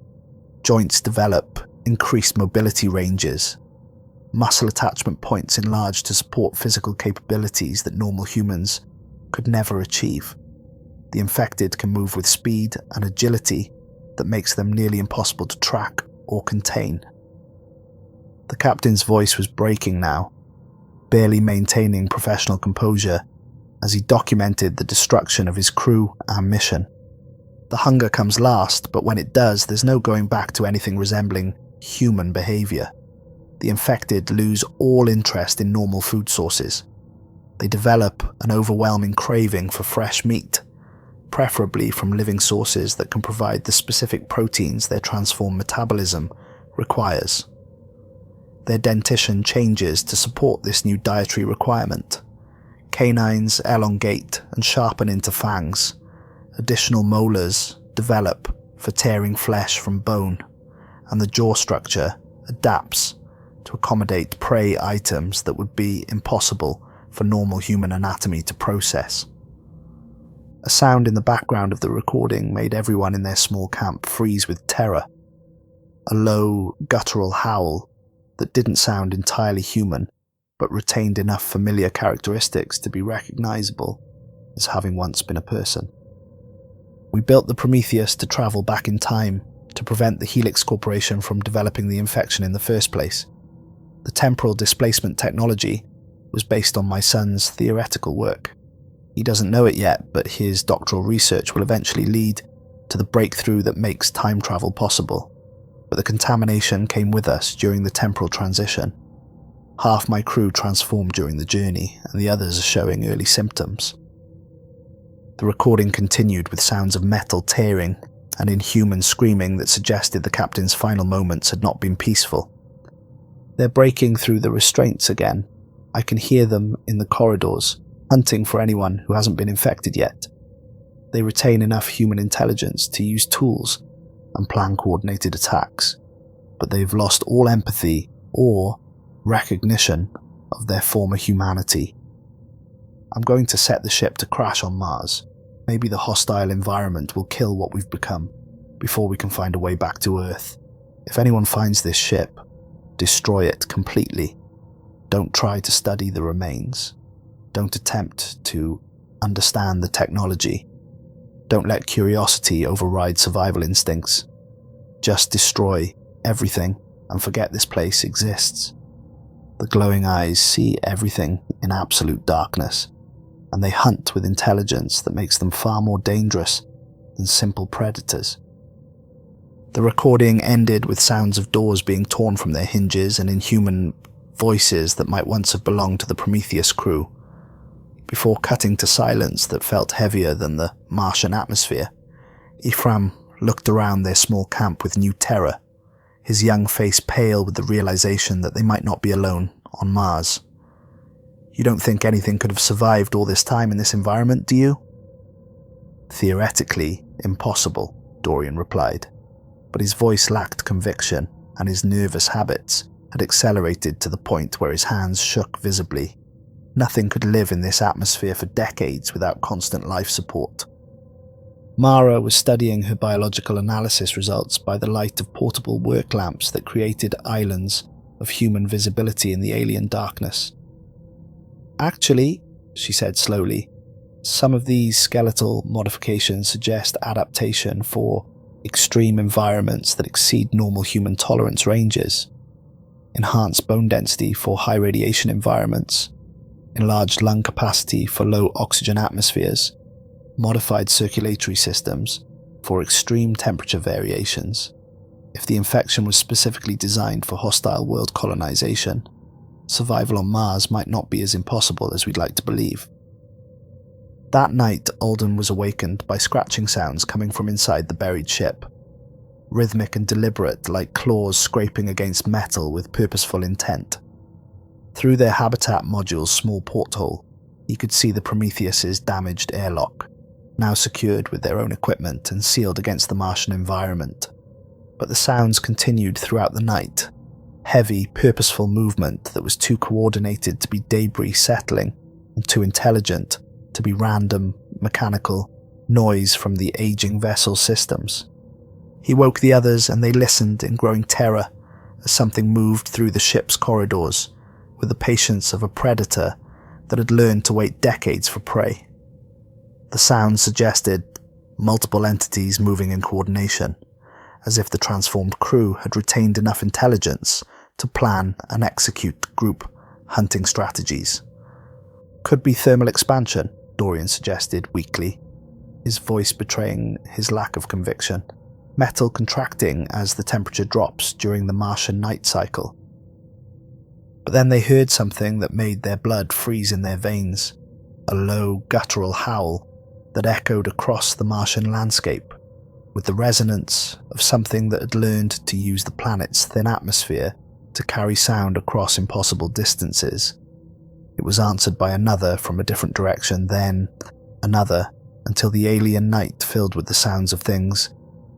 [SPEAKER 1] Joints develop increased mobility ranges. Muscle attachment points enlarge to support physical capabilities that normal humans could never achieve. The infected can move with speed and agility that makes them nearly impossible to track or contain. The captain's voice was breaking now, barely maintaining professional composure as he documented the destruction of his crew and mission. The hunger comes last, but when it does, there's no going back to anything resembling human behavior. The infected lose all interest in normal food sources. They develop an overwhelming craving for fresh meat, preferably from living sources that can provide the specific proteins their transformed metabolism requires. Their dentition changes to support this new dietary requirement. Canines elongate and sharpen into fangs. Additional molars develop for tearing flesh from bone, and the jaw structure adapts to accommodate prey items that would be impossible for normal human anatomy to process. A sound in the background of the recording made everyone in their small camp freeze with terror. A low, guttural howl that didn't sound entirely human, but retained enough familiar characteristics to be recognizable as having once been a person. We built the Prometheus to travel back in time to prevent the Helix Corporation from developing the infection in the first place. The temporal displacement technology was based on my son's theoretical work. He doesn't know it yet, but his doctoral research will eventually lead to the breakthrough that makes time travel possible. But the contamination came with us during the temporal transition. Half my crew transformed during the journey, and the others are showing early symptoms. The recording continued with sounds of metal tearing and inhuman screaming that suggested the captain's final moments had not been peaceful. They're breaking through the restraints again. I can hear them in the corridors, hunting for anyone who hasn't been infected yet. They retain enough human intelligence to use tools and plan coordinated attacks, but they've lost all empathy or recognition of their former humanity. I'm going to set the ship to crash on Mars. Maybe the hostile environment will kill what we've become before we can find a way back to Earth. If anyone finds this ship, destroy it completely. Don't try to study the remains. Don't attempt to understand the technology. Don't let curiosity override survival instincts. Just destroy everything and forget this place exists. The glowing eyes see everything in absolute darkness, and they hunt with intelligence that makes them far more dangerous than simple predators. The recording ended with sounds of doors being torn from their hinges and inhuman voices that might once have belonged to the Prometheus crew, before cutting to silence that felt heavier than the Martian atmosphere. Ephraim looked around their small camp with new terror, his young face pale with the realization that they might not be alone on Mars. You don't think anything could have survived all this time in this environment, do you? Theoretically impossible, Dorian replied, but his voice lacked conviction, and his nervous habits had accelerated to the point where his hands shook visibly. Nothing could live in this atmosphere for decades without constant life support. Mara was studying her biological analysis results by the light of portable work lamps that created islands of human visibility in the alien darkness. Actually, she said slowly, some of these skeletal modifications suggest adaptation for extreme environments that exceed normal human tolerance ranges. Enhanced bone density for high radiation environments, enlarged lung capacity for low oxygen atmospheres, modified circulatory systems for extreme temperature variations. If the infection was specifically designed for hostile world colonization, survival on Mars might not be as impossible as we'd like to believe. That night, Alden was awakened by scratching sounds coming from inside the buried ship. Rhythmic and deliberate, like claws scraping against metal with purposeful intent. Through their habitat module's small porthole, he could see the Prometheus's damaged airlock, now secured with their own equipment and sealed against the Martian environment. But the sounds continued throughout the night. Heavy, purposeful movement that was too coordinated to be debris settling and too intelligent to be random, mechanical noise from the aging vessel systems. He woke the others and they listened in growing terror as something moved through the ship's corridors with the patience of a predator that had learned to wait decades for prey. The sound suggested multiple entities moving in coordination, as if the transformed crew had retained enough intelligence to plan and execute group hunting strategies. Could be thermal expansion, Dorian suggested weakly, his voice betraying his lack of conviction. Metal contracting as the temperature drops during the Martian night cycle. But then they heard something that made their blood freeze in their veins, a low, guttural howl that echoed across the Martian landscape, with the resonance of something that had learned to use the planet's thin atmosphere to carry sound across impossible distances. It was answered by another from a different direction, then another, until the alien night filled with the sounds of things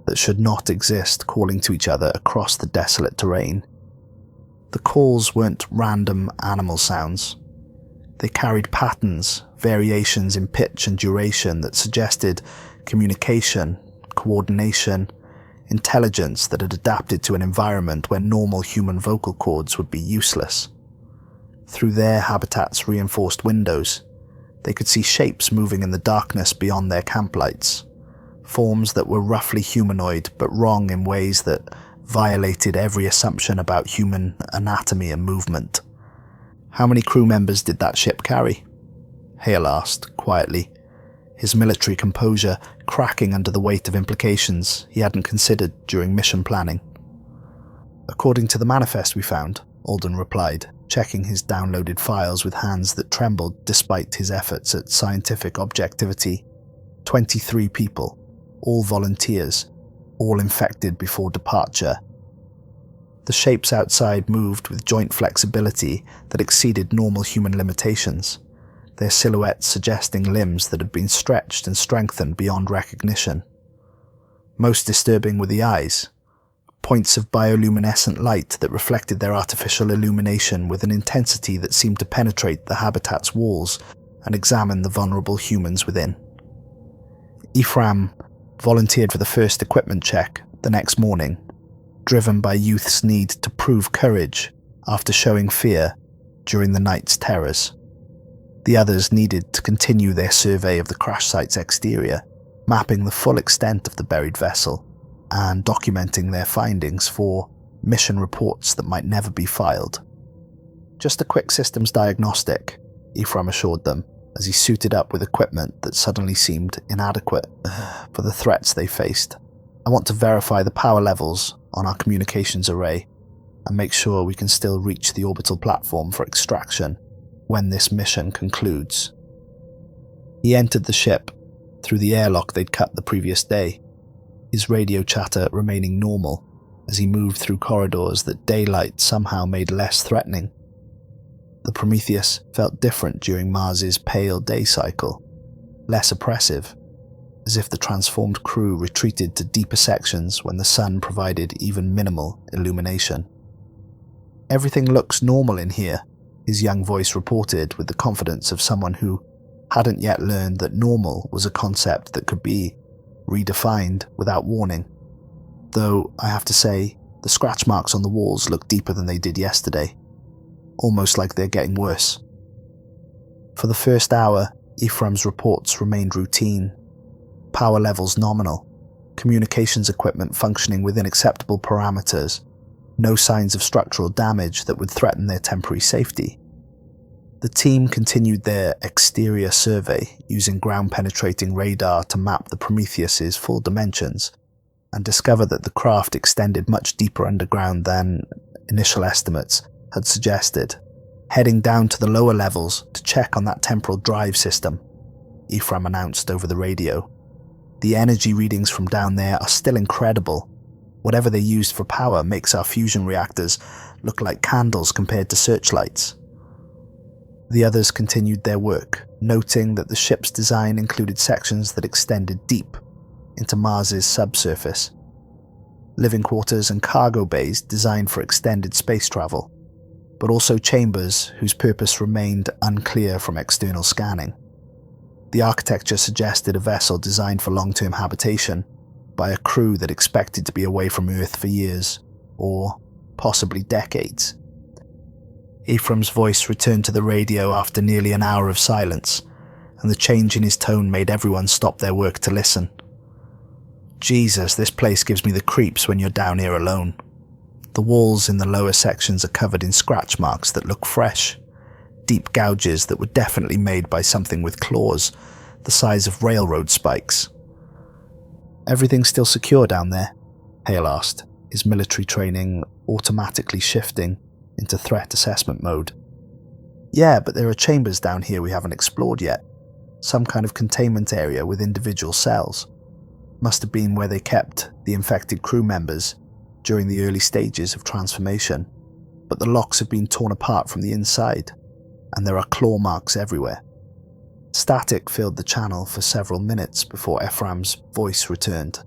[SPEAKER 1] that should not exist calling to each other across the desolate terrain. The calls weren't random animal sounds. They carried patterns, variations in pitch and duration that suggested communication, coordination, intelligence that had adapted to an environment where normal human vocal cords would be useless. Through their habitat's reinforced windows, they could see shapes moving in the darkness beyond their camp lights, forms that were roughly humanoid but wrong in ways that violated every assumption about human anatomy and movement. How many crew members did that ship carry? Hale asked, quietly, his military composure cracking under the weight of implications he hadn't considered during mission planning. According to the manifest we found, Alden replied, checking his downloaded files with hands that trembled despite his efforts at scientific objectivity. 23 people, all volunteers, all infected before departure. The shapes outside moved with joint flexibility that exceeded normal human limitations, their silhouettes suggesting limbs that had been stretched and strengthened beyond recognition. Most disturbing were the eyes, points of bioluminescent light that reflected their artificial illumination with an intensity that seemed to penetrate the habitat's walls and examine the vulnerable humans within. Ephraim volunteered for the first equipment check the next morning, driven by youth's need to prove courage after showing fear during the night's terrors. The others needed to continue their survey of the crash site's exterior, mapping the full extent of the buried vessel and documenting their findings for mission reports that might never be filed. Just a quick systems diagnostic, Ephraim assured them, as he suited up with equipment that suddenly seemed inadequate for the threats they faced. I want to verify the power levels on our communications array and make sure we can still reach the orbital platform for extraction when this mission concludes. He entered the ship through the airlock they'd cut the previous day, his radio chatter remaining normal as he moved through corridors that daylight somehow made less threatening. The Prometheus felt different during Mars's pale day cycle, less oppressive, as if the transformed crew retreated to deeper sections when the sun provided even minimal illumination. "Everything looks normal in here," his young voice reported with the confidence of someone who hadn't yet learned that normal was a concept that could be redefined without warning. Though, I have to say, the scratch marks on the walls look deeper than they did yesterday, almost like they're getting worse. For the first hour, Ephraim's reports remained routine. Power levels nominal, communications equipment functioning within acceptable parameters, no signs of structural damage that would threaten their temporary safety. The team continued their exterior survey using ground-penetrating radar to map the Prometheus's full dimensions and discovered that the craft extended much deeper underground than initial estimates had suggested. Heading down to the lower levels to check on that temporal drive system, Ephraim announced over the radio. The energy readings from down there are still incredible. Whatever they used for power makes our fusion reactors look like candles compared to searchlights. The others continued their work, noting that the ship's design included sections that extended deep into Mars's subsurface. Living quarters and cargo bays designed for extended space travel, but also chambers whose purpose remained unclear from external scanning. The architecture suggested a vessel designed for long-term habitation by a crew that expected to be away from Earth for years, or possibly decades. Ephraim's voice returned to the radio after nearly an hour of silence, and the change in his tone made everyone stop their work to listen. "Jesus, this place gives me the creeps when you're down here alone. The walls in the lower sections are covered in scratch marks that look fresh, deep gouges that were definitely made by something with claws the size of railroad spikes." "Everything's still secure down there?" Hale asked, his military training automatically shifting into threat assessment mode. "Yeah, but there are chambers down here we haven't explored yet. Some kind of containment area with individual cells. Must have been where they kept the infected crew members during the early stages of transformation. But the locks have been torn apart from the inside, and there are claw marks everywhere." Static filled the channel for several minutes before Ephraim's voice returned,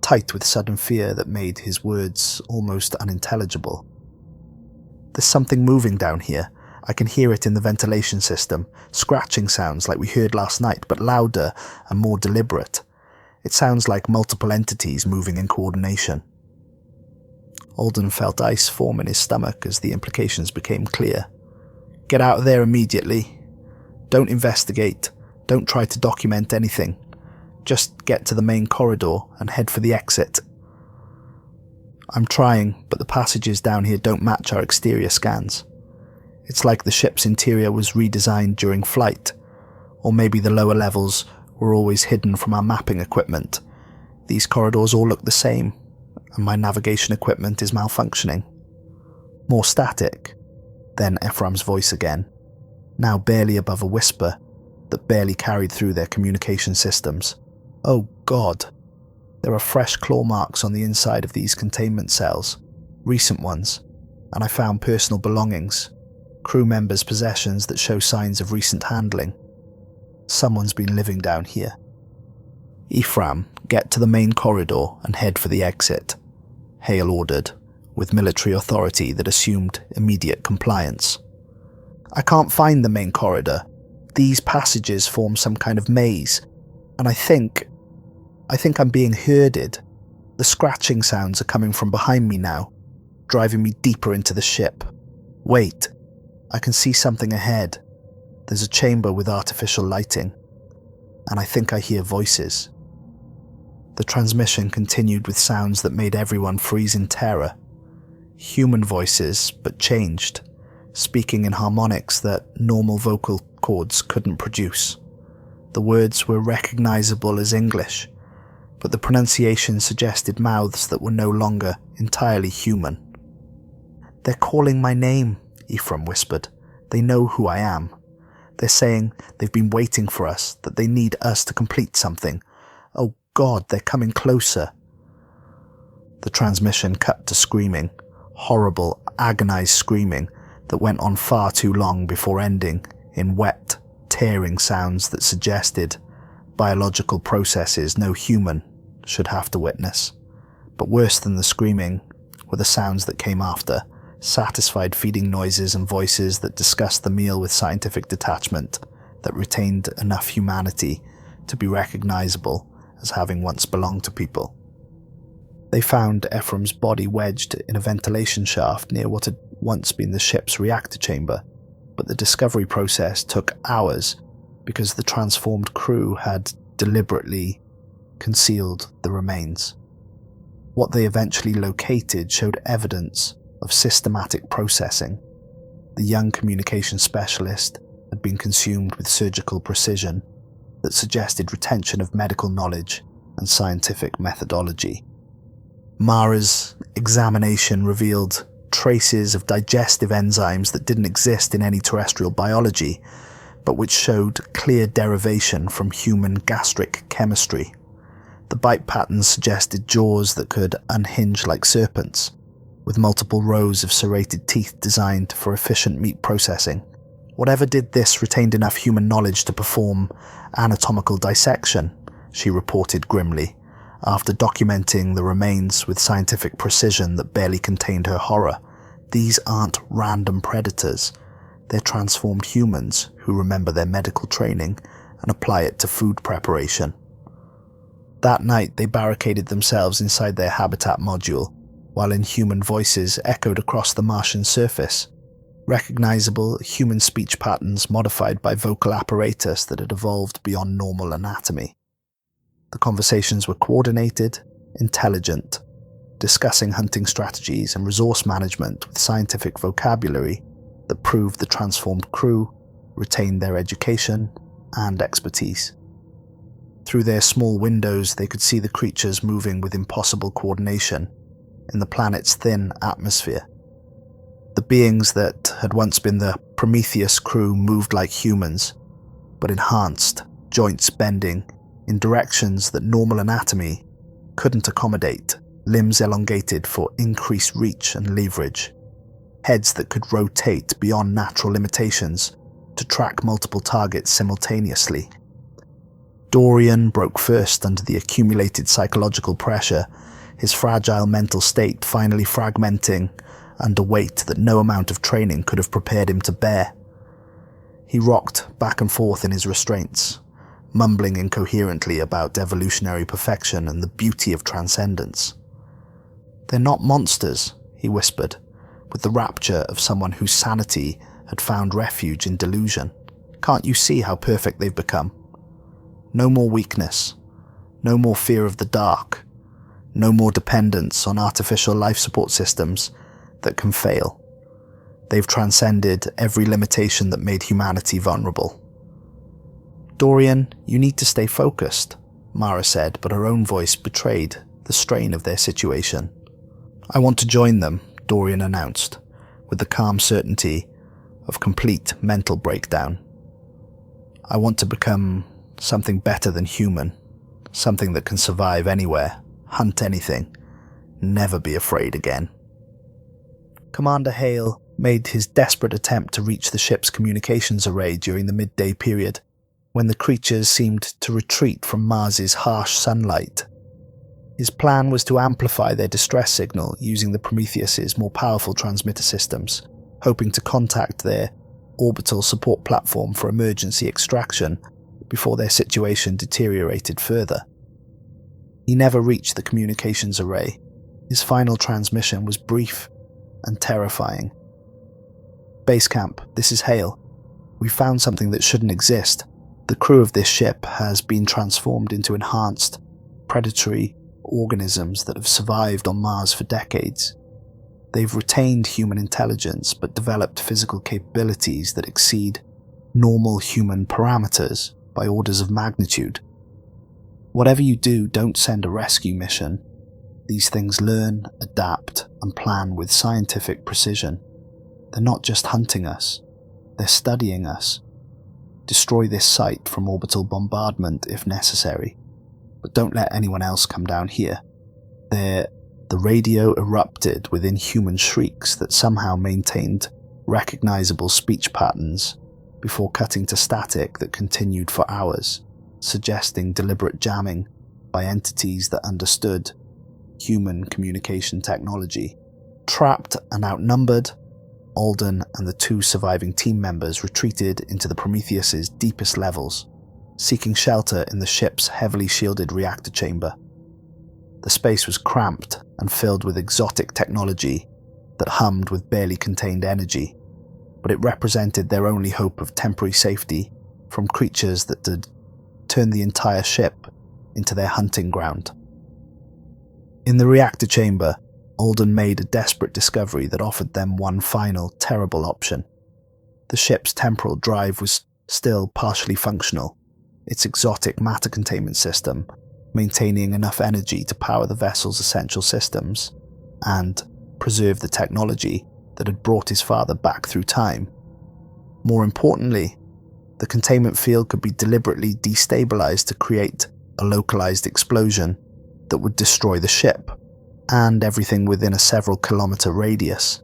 [SPEAKER 1] tight with sudden fear that made his words almost unintelligible. "There's something moving down here. I can hear it in the ventilation system, scratching sounds like we heard last night, but louder and more deliberate. It sounds like multiple entities moving in coordination." Alden felt ice form in his stomach as the implications became clear. "Get out of there immediately. Don't investigate. Don't try to document anything. Just get to the main corridor and head for the exit." "I'm trying, but the passages down here don't match our exterior scans. It's like the ship's interior was redesigned during flight, or maybe the lower levels were always hidden from our mapping equipment. These corridors all look the same, and my navigation equipment is malfunctioning." More static, then Ephraim's voice again, now barely above a whisper that barely carried through their communication systems. "Oh God, there are fresh claw marks on the inside of these containment cells, recent ones, and I found personal belongings, crew members' possessions that show signs of recent handling. Someone's been living down here." "Ephraim, get to the main corridor and head for the exit," Hale ordered, with military authority that assumed immediate compliance. "I can't find the main corridor. These passages form some kind of maze, and I think I'm being herded." The scratching sounds are coming from behind me now, driving me deeper into the ship. Wait, I can see something ahead. There's a chamber with artificial lighting, and I think I hear voices. The transmission continued with sounds that made everyone freeze in terror. Human voices, but changed, speaking in harmonics that normal vocal cords couldn't produce. The words were recognizable as English, but the pronunciation suggested mouths that were no longer entirely human. "They're calling my name," Ephraim whispered. "They know who I am. They're saying they've been waiting for us, that they need us to complete something. Oh God, they're coming closer." The transmission cut to screaming, horrible, agonized screaming that went on far too long before ending in wet, tearing sounds that suggested biological processes no human should have to witness. But worse than the screaming were the sounds that came after, satisfied feeding noises and voices that discussed the meal with scientific detachment, that retained enough humanity to be recognizable as having once belonged to people. They found Ephraim's body wedged in a ventilation shaft near what had once been the ship's reactor chamber, but the discovery process took hours because the transformed crew had deliberately concealed the remains. What they eventually located showed evidence of systematic processing. The young communication specialist had been consumed with surgical precision that suggested retention of medical knowledge and scientific methodology. Mara's examination revealed traces of digestive enzymes that didn't exist in any terrestrial biology, but which showed clear derivation from human gastric chemistry. The bite patterns suggested jaws that could unhinge like serpents, with multiple rows of serrated teeth designed for efficient meat processing. Whatever did this retained enough human knowledge to perform anatomical dissection, she reported grimly, after documenting the remains with scientific precision that barely contained her horror. These aren't random predators. They're transformed humans who remember their medical training and apply it to food preparation. That night, they barricaded themselves inside their habitat module, while inhuman voices echoed across the Martian surface, recognizable human speech patterns modified by vocal apparatus that had evolved beyond normal anatomy. The conversations were coordinated, intelligent, discussing hunting strategies and resource management with scientific vocabulary that proved the transformed crew retained their education and expertise. Through their small windows, they could see the creatures moving with impossible coordination in the planet's thin atmosphere. The beings that had once been the Prometheus crew moved like humans, but enhanced, joints bending in directions that normal anatomy couldn't accommodate, limbs elongated for increased reach and leverage, heads that could rotate beyond natural limitations to track multiple targets simultaneously. Dorian broke first under the accumulated psychological pressure, his fragile mental state finally fragmenting under weight that no amount of training could have prepared him to bear. He rocked back and forth in his restraints, mumbling incoherently about evolutionary perfection and the beauty of transcendence. "They're not monsters," he whispered, with the rapture of someone whose sanity had found refuge in delusion. "Can't you see how perfect they've become? No more weakness, no more fear of the dark, no more dependence on artificial life support systems that can fail. They've transcended every limitation that made humanity vulnerable." "Dorian, you need to stay focused," Mara said, but her own voice betrayed the strain of their situation. "I want to join them," Dorian announced, with the calm certainty of complete mental breakdown. "I want to become something better than human, something that can survive anywhere, hunt anything, never be afraid again." Commander Hale made his desperate attempt to reach the ship's communications array during the midday period, when the creatures seemed to retreat from Mars's harsh sunlight. His plan was to amplify their distress signal using the Prometheus's more powerful transmitter systems, hoping to contact their orbital support platform for emergency extraction before their situation deteriorated further. He never reached the communications array. His final transmission was brief and terrifying. "Base camp, this is Hale. We found something that shouldn't exist. The crew of this ship has been transformed into enhanced, predatory organisms that have survived on Mars for decades. They've retained human intelligence but developed physical capabilities that exceed normal human parameters by orders of magnitude. Whatever you do, don't send a rescue mission. These things learn, adapt, and plan with scientific precision. They're not just hunting us, they're studying us. Destroy this site from orbital bombardment if necessary, but don't let anyone else come down here." The radio erupted with inhuman shrieks that somehow maintained recognizable speech patterns before cutting to static that continued for hours, suggesting deliberate jamming by entities that understood human communication technology. Trapped and outnumbered, Alden and the 2 surviving team members retreated into the Prometheus's deepest levels, seeking shelter in the ship's heavily shielded reactor chamber. The space was cramped and filled with exotic technology that hummed with barely contained energy, but it represented their only hope of temporary safety from creatures that had turned the entire ship into their hunting ground. In the reactor chamber, Alden made a desperate discovery that offered them one final, terrible option. The ship's temporal drive was still partially functional, its exotic matter containment system maintaining enough energy to power the vessel's essential systems and preserve the technology that had brought his father back through time. More importantly, the containment field could be deliberately destabilized to create a localized explosion that would destroy the ship and everything within a several-kilometer radius,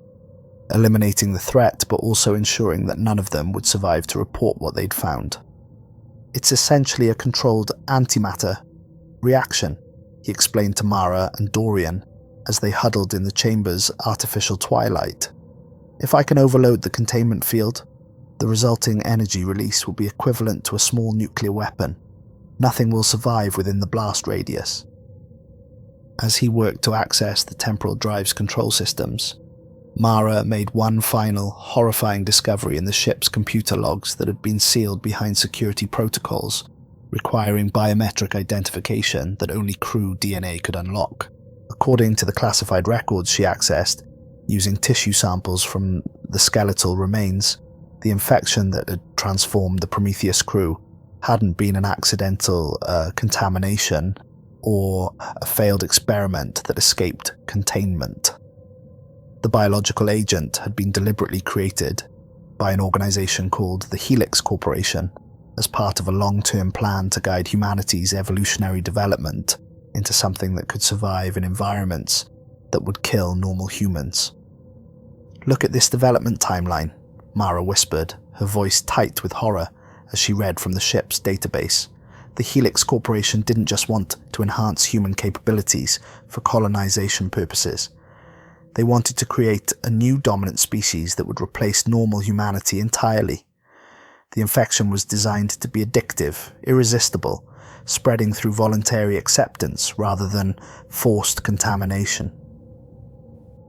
[SPEAKER 1] eliminating the threat but also ensuring that none of them would survive to report what they'd found. "It's essentially a controlled antimatter reaction," he explained to Mara and Dorian as they huddled in the chamber's artificial twilight. "If I can overload the containment field, the resulting energy release will be equivalent to a small nuclear weapon. Nothing will survive within the blast radius." As he worked to access the temporal drive's control systems, Mara made one final, horrifying discovery in the ship's computer logs that had been sealed behind security protocols, requiring biometric identification that only crew DNA could unlock. According to the classified records she accessed, using tissue samples from the skeletal remains, the infection that had transformed the Prometheus crew hadn't been an accidental contamination or a failed experiment that escaped containment. The biological agent had been deliberately created by an organization called the Helix Corporation as part of a long-term plan to guide humanity's evolutionary development into something that could survive in environments that would kill normal humans. "Look at this development timeline," Mara whispered, her voice tight with horror as she read from the ship's database. The Helix Corporation didn't just want to enhance human capabilities for colonization purposes. They wanted to create a new dominant species that would replace normal humanity entirely. The infection was designed to be addictive, irresistible, spreading through voluntary acceptance rather than forced contamination.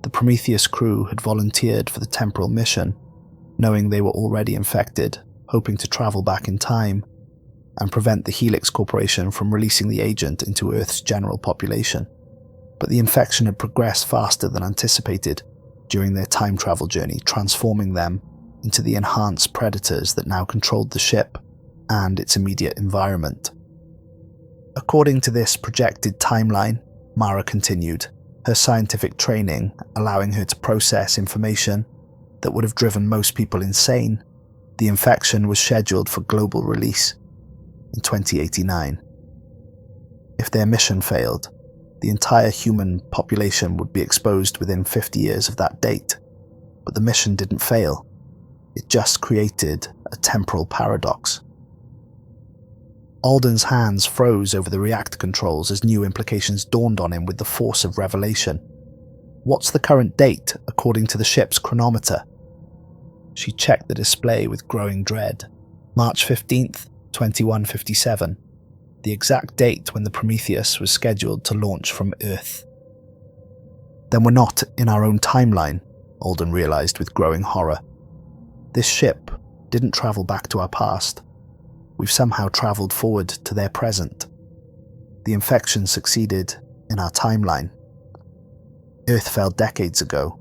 [SPEAKER 1] The Prometheus crew had volunteered for the temporal mission, knowing they were already infected, hoping to travel back in time and prevent the Helix Corporation from releasing the agent into Earth's general population. But the infection had progressed faster than anticipated during their time travel journey, transforming them into the enhanced predators that now controlled the ship and its immediate environment. According to this projected timeline, Mara continued, her scientific training allowing her to process information that would have driven most people insane. The infection was scheduled for global release in 2089. If their mission failed, the entire human population would be exposed within 50 years of that date. But the mission didn't fail. It just created a temporal paradox. Alden's hands froze over the reactor controls as new implications dawned on him with the force of revelation. "What's the current date, according to the ship's chronometer?" She checked the display with growing dread. "March 15th, 2157. the exact date when the Prometheus was scheduled to launch from Earth. Then we're not in our own timeline, Alden realized with growing horror. This ship didn't travel back to our past. We've somehow traveled forward to their present. The infection succeeded in our timeline. Earth fell decades ago,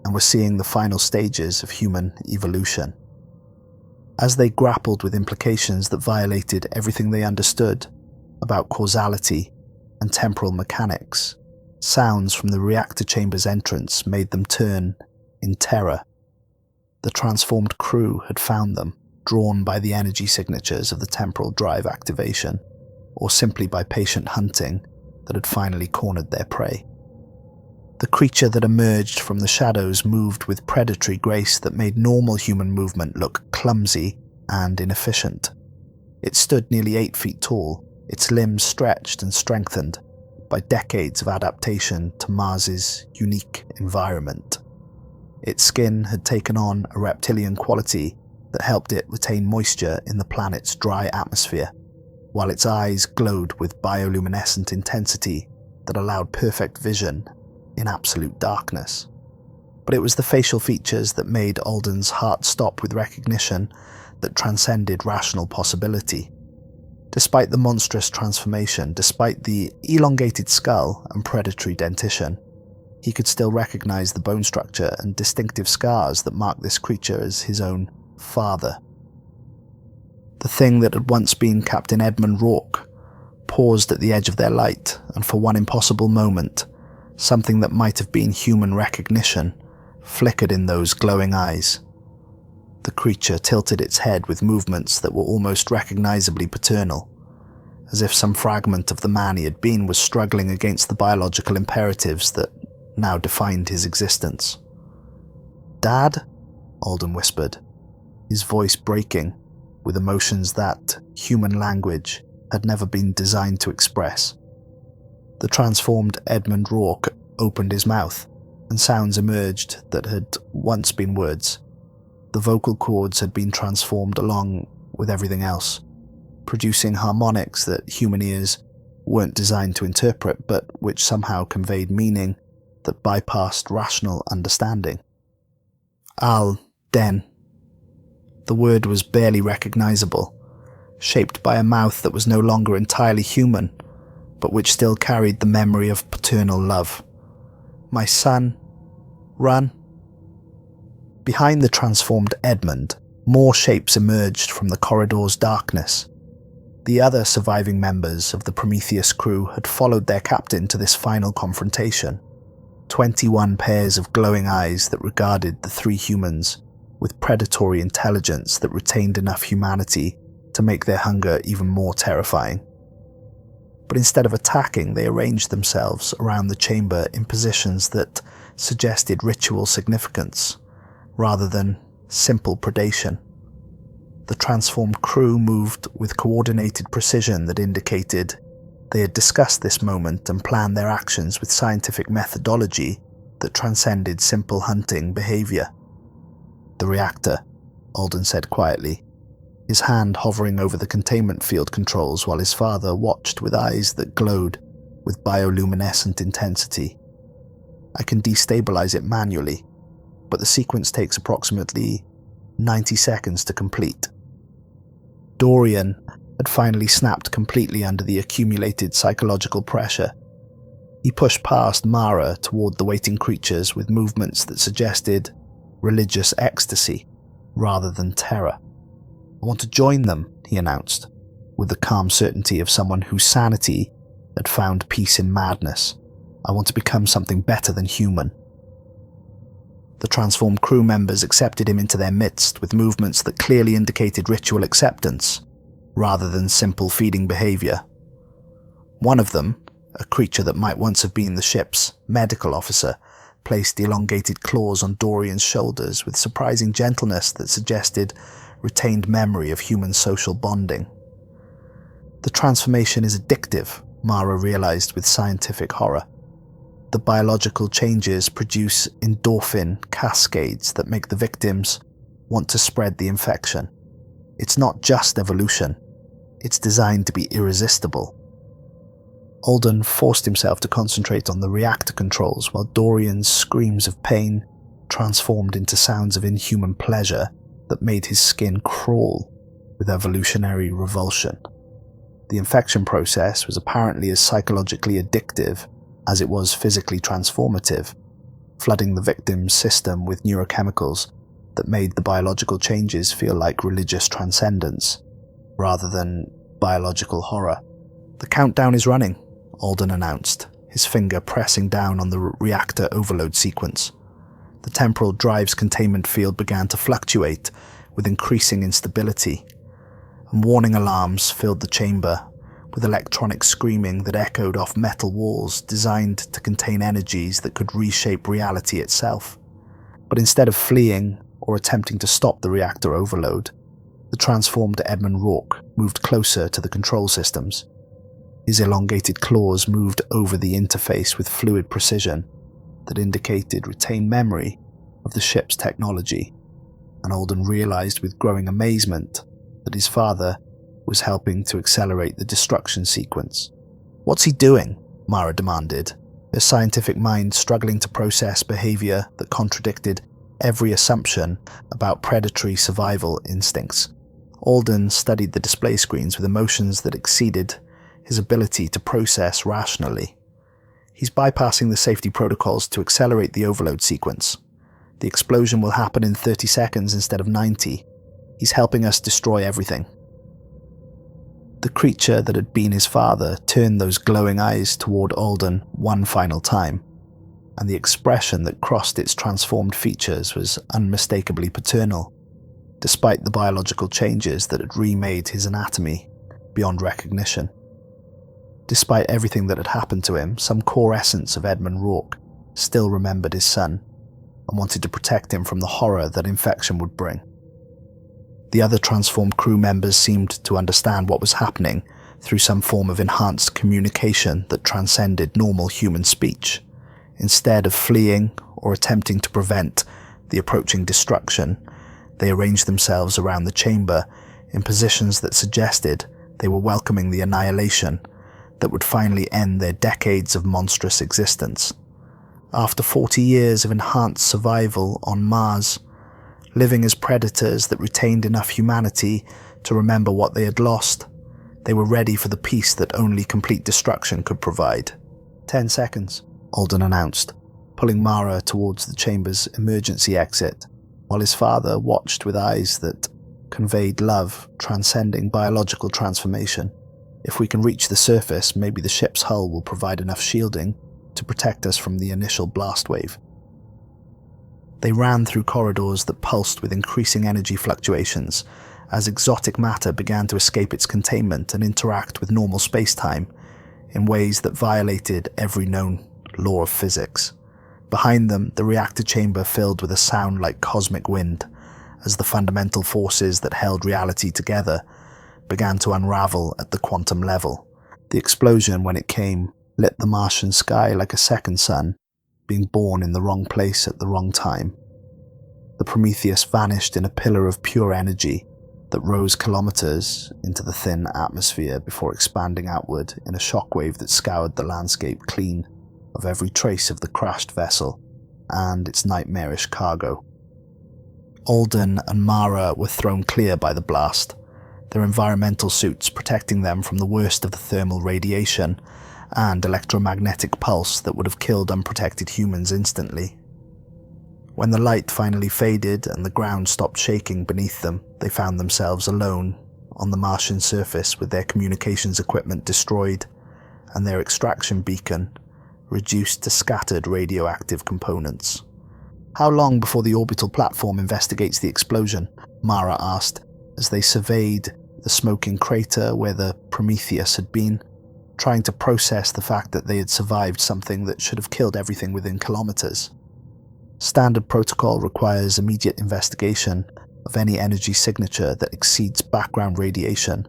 [SPEAKER 1] and we're seeing the final stages of human evolution. As they grappled with implications that violated everything they understood about causality and temporal mechanics, sounds from the reactor chamber's entrance made them turn in terror. The transformed crew had found them, drawn by the energy signatures of the temporal drive activation, or simply by patient hunting that had finally cornered their prey. The creature that emerged from the shadows moved with predatory grace that made normal human movement look clumsy and inefficient. It stood nearly 8 feet tall, its limbs stretched and strengthened by decades of adaptation to Mars's unique environment. Its skin had taken on a reptilian quality that helped it retain moisture in the planet's dry atmosphere, while its eyes glowed with bioluminescent intensity that allowed perfect vision in absolute darkness. But it was the facial features that made Alden's heart stop with recognition that transcended rational possibility. Despite the monstrous transformation, despite the elongated skull and predatory dentition, he could still recognize the bone structure and distinctive scars that marked this creature as his own father. The thing that had once been Captain Alden Rourke paused at the edge of their light, and for one impossible moment, something that might have been human recognition flickered in those glowing eyes. The creature tilted its head with movements that were almost recognizably paternal, as if some fragment of the man he had been was struggling against the biological imperatives that now defined his existence. "Dad?" Alden whispered, his voice breaking with emotions that human language had never been designed to express. The transformed Alden Rourke opened his mouth, and sounds emerged that had once been words. The vocal cords had been transformed along with everything else, producing harmonics that human ears weren't designed to interpret, but which somehow conveyed meaning that bypassed rational understanding. Al-Den. The word was barely recognizable, shaped by a mouth that was no longer entirely human, but which still carried the memory of paternal love. "My son, run." Behind the transformed Edmund, more shapes emerged from the corridor's darkness. The other surviving members of the Prometheus crew had followed their captain to this final confrontation. 21 pairs of glowing eyes that regarded the 3 humans with predatory intelligence that retained enough humanity to make their hunger even more terrifying. But instead of attacking, they arranged themselves around the chamber in positions that suggested ritual significance, rather than simple predation. The transformed crew moved with coordinated precision that indicated they had discussed this moment and planned their actions with scientific methodology that transcended simple hunting behavior. "The reactor," Alden said quietly, his hand hovering over the containment field controls while his father watched with eyes that glowed with bioluminescent intensity. "I can destabilize it manually, but the sequence takes approximately 90 seconds to complete." Dorian had finally snapped completely under the accumulated psychological pressure. He pushed past Mara toward the waiting creatures with movements that suggested religious ecstasy rather than terror. "I want to join them," he announced, with the calm certainty of someone whose sanity had found peace in madness. "I want to become something better than human." The transformed crew members accepted him into their midst with movements that clearly indicated ritual acceptance, rather than simple feeding behavior. One of them, a creature that might once have been the ship's medical officer, placed elongated claws on Dorian's shoulders with surprising gentleness that suggested retained memory of human social bonding. The transformation is addictive, Mara realized with scientific horror. The biological changes produce endorphin cascades that make the victims want to spread the infection. It's not just evolution, It's designed to be irresistible. Alden forced himself to concentrate on the reactor controls while Dorian's screams of pain transformed into sounds of inhuman pleasure that made his skin crawl with evolutionary revulsion. The infection process was apparently as psychologically addictive as it was physically transformative, flooding the victim's system with neurochemicals that made the biological changes feel like religious transcendence, rather than biological horror. "The countdown is running," Alden announced, his finger pressing down on the reactor overload sequence. The temporal drive's containment field began to fluctuate with increasing instability, and warning alarms filled the chamber, with electronic screaming that echoed off metal walls designed to contain energies that could reshape reality itself. But instead of fleeing or attempting to stop the reactor overload, the transformed Alden Rourke moved closer to the control systems. His elongated claws moved over the interface with fluid precision that indicated retained memory of the ship's technology, and Alden realized with growing amazement that his father was helping to accelerate the destruction sequence. "What's he doing?" Mara demanded, her scientific mind struggling to process behavior that contradicted every assumption about predatory survival instincts. Alden studied the display screens with emotions that exceeded his ability to process rationally. "He's bypassing the safety protocols to accelerate the overload sequence. The explosion will happen in 30 seconds instead of 90. He's helping us destroy everything." The creature that had been his father turned those glowing eyes toward Alden one final time, and the expression that crossed its transformed features was unmistakably paternal, despite the biological changes that had remade his anatomy beyond recognition. Despite everything that had happened to him, some core essence of Alden Rourke still remembered his son and wanted to protect him from the horror that infection would bring. The other transformed crew members seemed to understand what was happening through some form of enhanced communication that transcended normal human speech. Instead of fleeing or attempting to prevent the approaching destruction, they arranged themselves around the chamber in positions that suggested they were welcoming the annihilation that would finally end their decades of monstrous existence. After 40 years of enhanced survival on Mars, living as predators that retained enough humanity to remember what they had lost, they were ready for the peace that only complete destruction could provide. 10 seconds, Alden announced, pulling Mara towards the chamber's emergency exit, while his father watched with eyes that conveyed love transcending biological transformation. "If we can reach the surface, maybe the ship's hull will provide enough shielding to protect us from the initial blast wave." They ran through corridors that pulsed with increasing energy fluctuations as exotic matter began to escape its containment and interact with normal space-time in ways that violated every known law of physics. Behind them, the reactor chamber filled with a sound like cosmic wind as the fundamental forces that held reality together began to unravel at the quantum level. The explosion, when it came, lit the Martian sky like a second sun, being born in the wrong place at the wrong time. The Prometheus vanished in a pillar of pure energy that rose kilometers into the thin atmosphere before expanding outward in a shockwave that scoured the landscape clean of every trace of the crashed vessel and its nightmarish cargo. Alden and Mara were thrown clear by the blast, their environmental suits protecting them from the worst of the thermal radiation and electromagnetic pulse that would have killed unprotected humans instantly. When the light finally faded and the ground stopped shaking beneath them, they found themselves alone on the Martian surface with their communications equipment destroyed and their extraction beacon reduced to scattered radioactive components. "How long before the orbital platform investigates the explosion?" Mara asked as they surveyed the smoking crater where the Prometheus had been, trying to process the fact that they had survived something that should have killed everything within kilometers. "Standard protocol requires immediate investigation of any energy signature that exceeds background radiation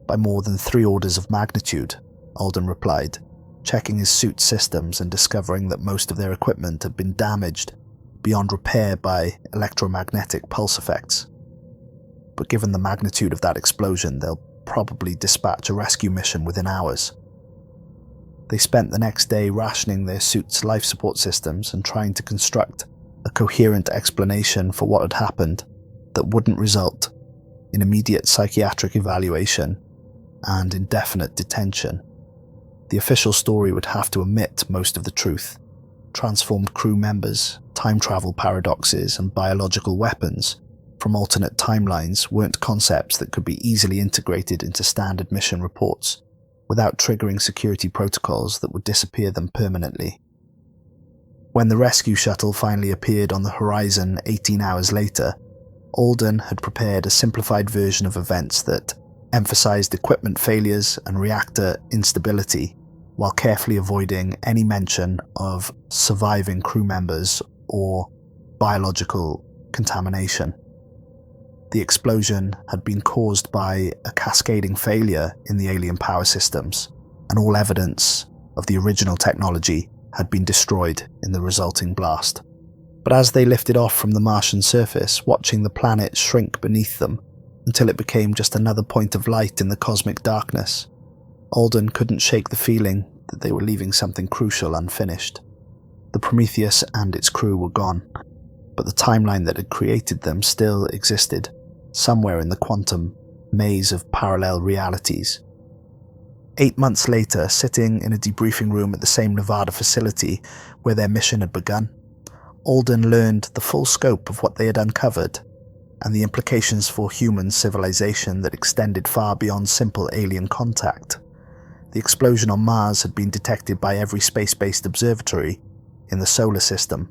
[SPEAKER 1] by more than 3 orders of magnitude," Alden replied, checking his suit systems and discovering that most of their equipment had been damaged beyond repair by electromagnetic pulse effects. "But given the magnitude of that explosion, they'll probably dispatch a rescue mission within hours. They spent the next day rationing their suit's life support systems and trying to construct a coherent explanation for what had happened that wouldn't result in immediate psychiatric evaluation and indefinite detention. The official story would have to omit most of the truth. Transformed crew members, time travel paradoxes, and biological weapons from alternate timelines weren't concepts that could be easily integrated into standard mission reports without triggering security protocols that would disappear them permanently. When the rescue shuttle finally appeared on the horizon 18 hours later, Alden had prepared a simplified version of events that emphasized equipment failures and reactor instability while carefully avoiding any mention of surviving crew members or biological contamination. The explosion had been caused by a cascading failure in the alien power systems, and all evidence of the original technology had been destroyed in the resulting blast. But as they lifted off from the Martian surface, watching the planet shrink beneath them until it became just another point of light in the cosmic darkness, Alden couldn't shake the feeling that they were leaving something crucial unfinished. The Prometheus and its crew were gone, but the timeline that had created them still existed, somewhere in the quantum maze of parallel realities. 8 months later, sitting in a debriefing room at the same Nevada facility where their mission had begun, Alden learned the full scope of what they had uncovered and the implications for human civilization that extended far beyond simple alien contact. The explosion on Mars had been detected by every space-based observatory in the solar system,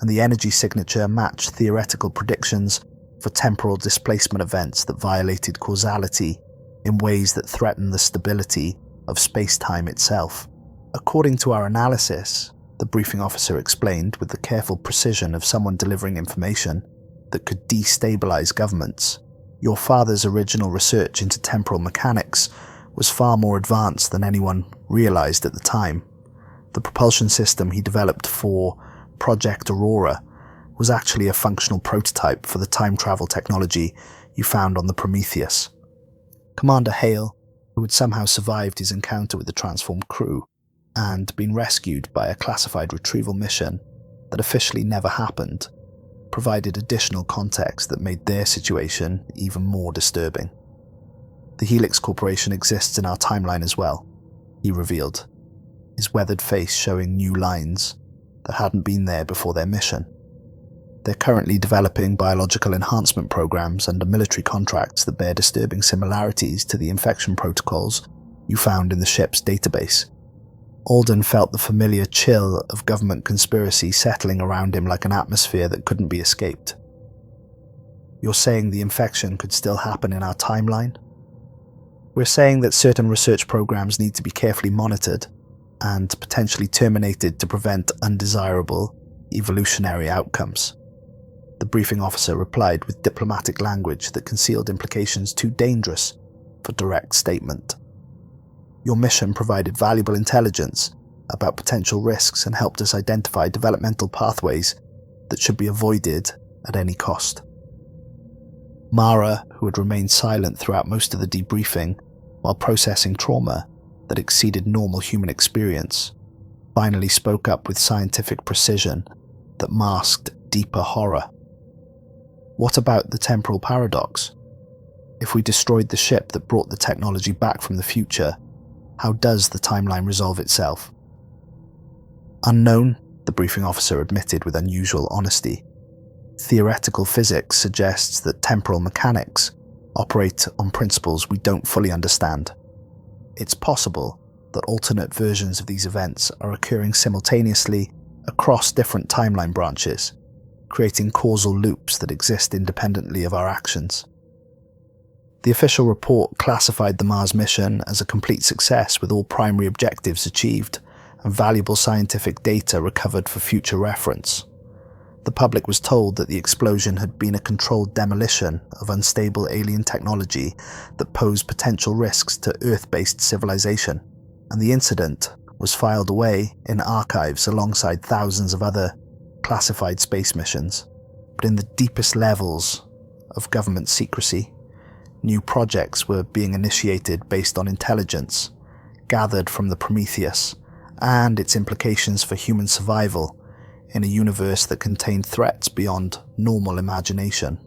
[SPEAKER 1] and the energy signature matched theoretical predictions for temporal displacement events that violated causality in ways that threatened the stability of space-time itself. According to our analysis, the briefing officer explained with the careful precision of someone delivering information that could destabilize governments, your father's original research into temporal mechanics was far more advanced than anyone realized at the time. The propulsion system he developed for Project Aurora was actually a functional prototype for the time travel technology you found on the Prometheus. Commander Hale, who had somehow survived his encounter with the transformed crew and been rescued by a classified retrieval mission that officially never happened, provided additional context that made their situation even more disturbing. The Helix Corporation exists in our timeline as well, he revealed, his weathered face showing new lines that hadn't been there before their mission. They're currently developing biological enhancement programs under military contracts that bear disturbing similarities to the infection protocols you found in the ship's database. Alden felt the familiar chill of government conspiracy settling around him like an atmosphere that couldn't be escaped. You're saying the infection could still happen in our timeline? We're saying that certain research programs need to be carefully monitored and potentially terminated to prevent undesirable evolutionary outcomes. The briefing officer replied with diplomatic language that concealed implications too dangerous for direct statement. Your mission provided valuable intelligence about potential risks and helped us identify developmental pathways that should be avoided at any cost. Mara, who had remained silent throughout most of the debriefing while processing trauma that exceeded normal human experience, finally spoke up with scientific precision that masked deeper horror. What about the temporal paradox? If we destroyed the ship that brought the technology back from the future, how does the timeline resolve itself? Unknown, the briefing officer admitted with unusual honesty. Theoretical physics suggests that temporal mechanics operate on principles we don't fully understand. It's possible that alternate versions of these events are occurring simultaneously across different timeline branches, creating causal loops that exist independently of our actions. The official report classified the Mars mission as a complete success with all primary objectives achieved and valuable scientific data recovered for future reference. The public was told that the explosion had been a controlled demolition of unstable alien technology that posed potential risks to Earth-based civilization, and the incident was filed away in archives alongside thousands of other classified space missions. But in the deepest levels of government secrecy, New projects were being initiated based on intelligence, gathered from the Prometheus, and its implications for human survival in a universe that contained threats beyond normal imagination.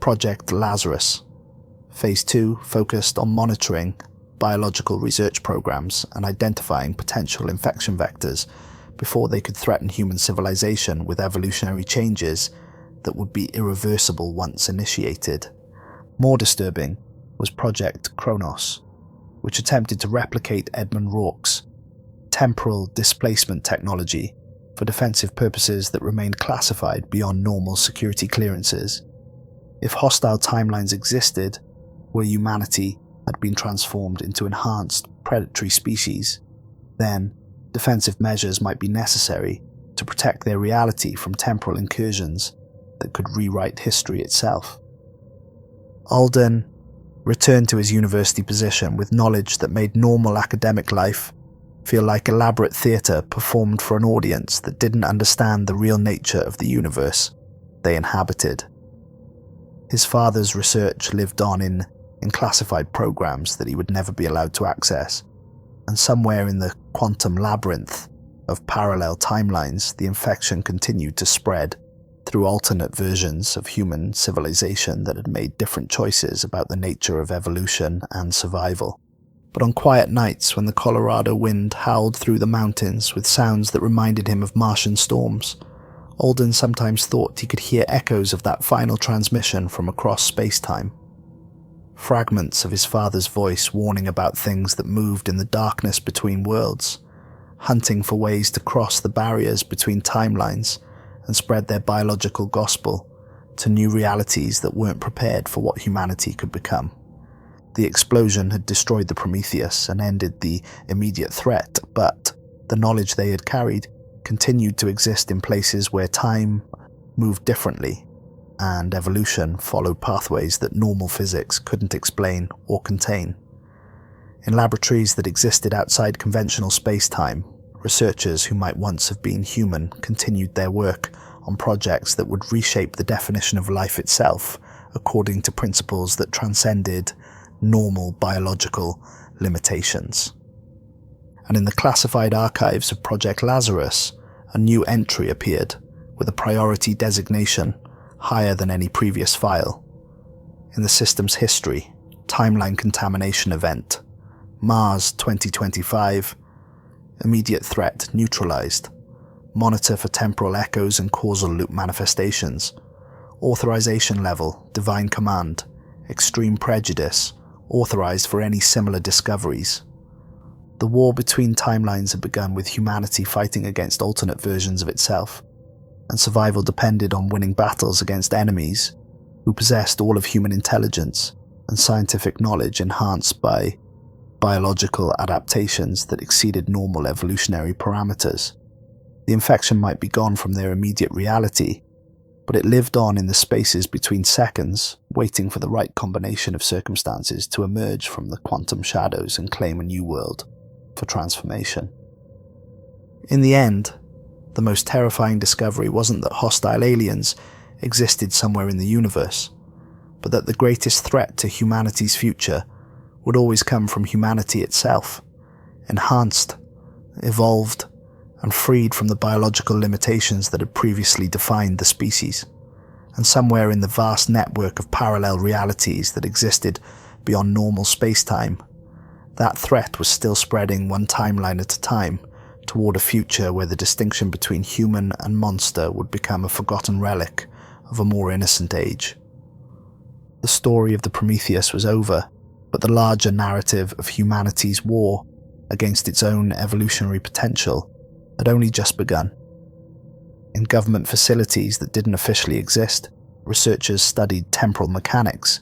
[SPEAKER 1] Project Lazarus. Phase 2 focused on monitoring biological research programs and identifying potential infection vectors before they could threaten human civilization with evolutionary changes that would be irreversible once initiated. More disturbing was Project Kronos, which attempted to replicate Alden Rourke's temporal displacement technology for defensive purposes that remained classified beyond normal security clearances. If hostile timelines existed, where humanity had been transformed into enhanced predatory species, then defensive measures might be necessary to protect their reality from temporal incursions that could rewrite history itself. Alden returned to his university position with knowledge that made normal academic life feel like elaborate theatre performed for an audience that didn't understand the real nature of the universe they inhabited. His father's research lived on in classified programs that he would never be allowed to access, and somewhere in the quantum labyrinth of parallel timelines, the infection continued to spread through alternate versions of human civilization that had made different choices about the nature of evolution and survival. But on quiet nights when the Colorado wind howled through the mountains with sounds that reminded him of Martian storms, Alden sometimes thought he could hear echoes of that final transmission from across space-time. Fragments of his father's voice warning about things that moved in the darkness between worlds, hunting for ways to cross the barriers between timelines and spread their biological gospel to new realities that weren't prepared for what humanity could become. The explosion had destroyed the Prometheus and ended the immediate threat, but the knowledge they had carried continued to exist in places where time moved differently, and evolution followed pathways that normal physics couldn't explain or contain. In laboratories that existed outside conventional space-time, researchers who might once have been human continued their work on projects that would reshape the definition of life itself according to principles that transcended normal biological limitations. And in the classified archives of Project Lazarus, a new entry appeared with a priority designation higher than any previous file. In the system's history, timeline contamination event, Mars 2025, immediate threat neutralized, monitor for temporal echoes and causal loop manifestations, authorization level, divine command, extreme prejudice, authorized for any similar discoveries. The war between timelines had begun with humanity fighting against alternate versions of itself, and survival depended on winning battles against enemies who possessed all of human intelligence and scientific knowledge enhanced by biological adaptations that exceeded normal evolutionary parameters. The infection might be gone from their immediate reality, but it lived on in the spaces between seconds, waiting for the right combination of circumstances to emerge from the quantum shadows and claim a new world for transformation. In the end, the most terrifying discovery wasn't that hostile aliens existed somewhere in the universe, but that the greatest threat to humanity's future would always come from humanity itself, enhanced, evolved, and freed from the biological limitations that had previously defined the species. And somewhere in the vast network of parallel realities that existed beyond normal space-time, that threat was still spreading one timeline at a time toward a future where the distinction between human and monster would become a forgotten relic of a more innocent age. The story of the Prometheus was over, but the larger narrative of humanity's war against its own evolutionary potential had only just begun. In government facilities that didn't officially exist, researchers studied temporal mechanics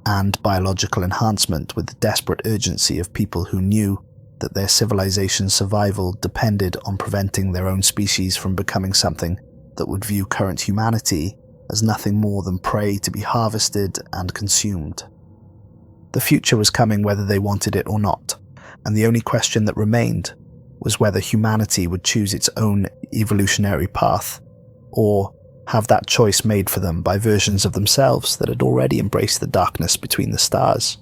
[SPEAKER 1] and biological enhancement with the desperate urgency of people who knew that their civilization's survival depended on preventing their own species from becoming something that would view current humanity as nothing more than prey to be harvested and consumed. The future was coming whether they wanted it or not, and the only question that remained was whether humanity would choose its own evolutionary path, or have that choice made for them by versions of themselves that had already embraced the darkness between the stars.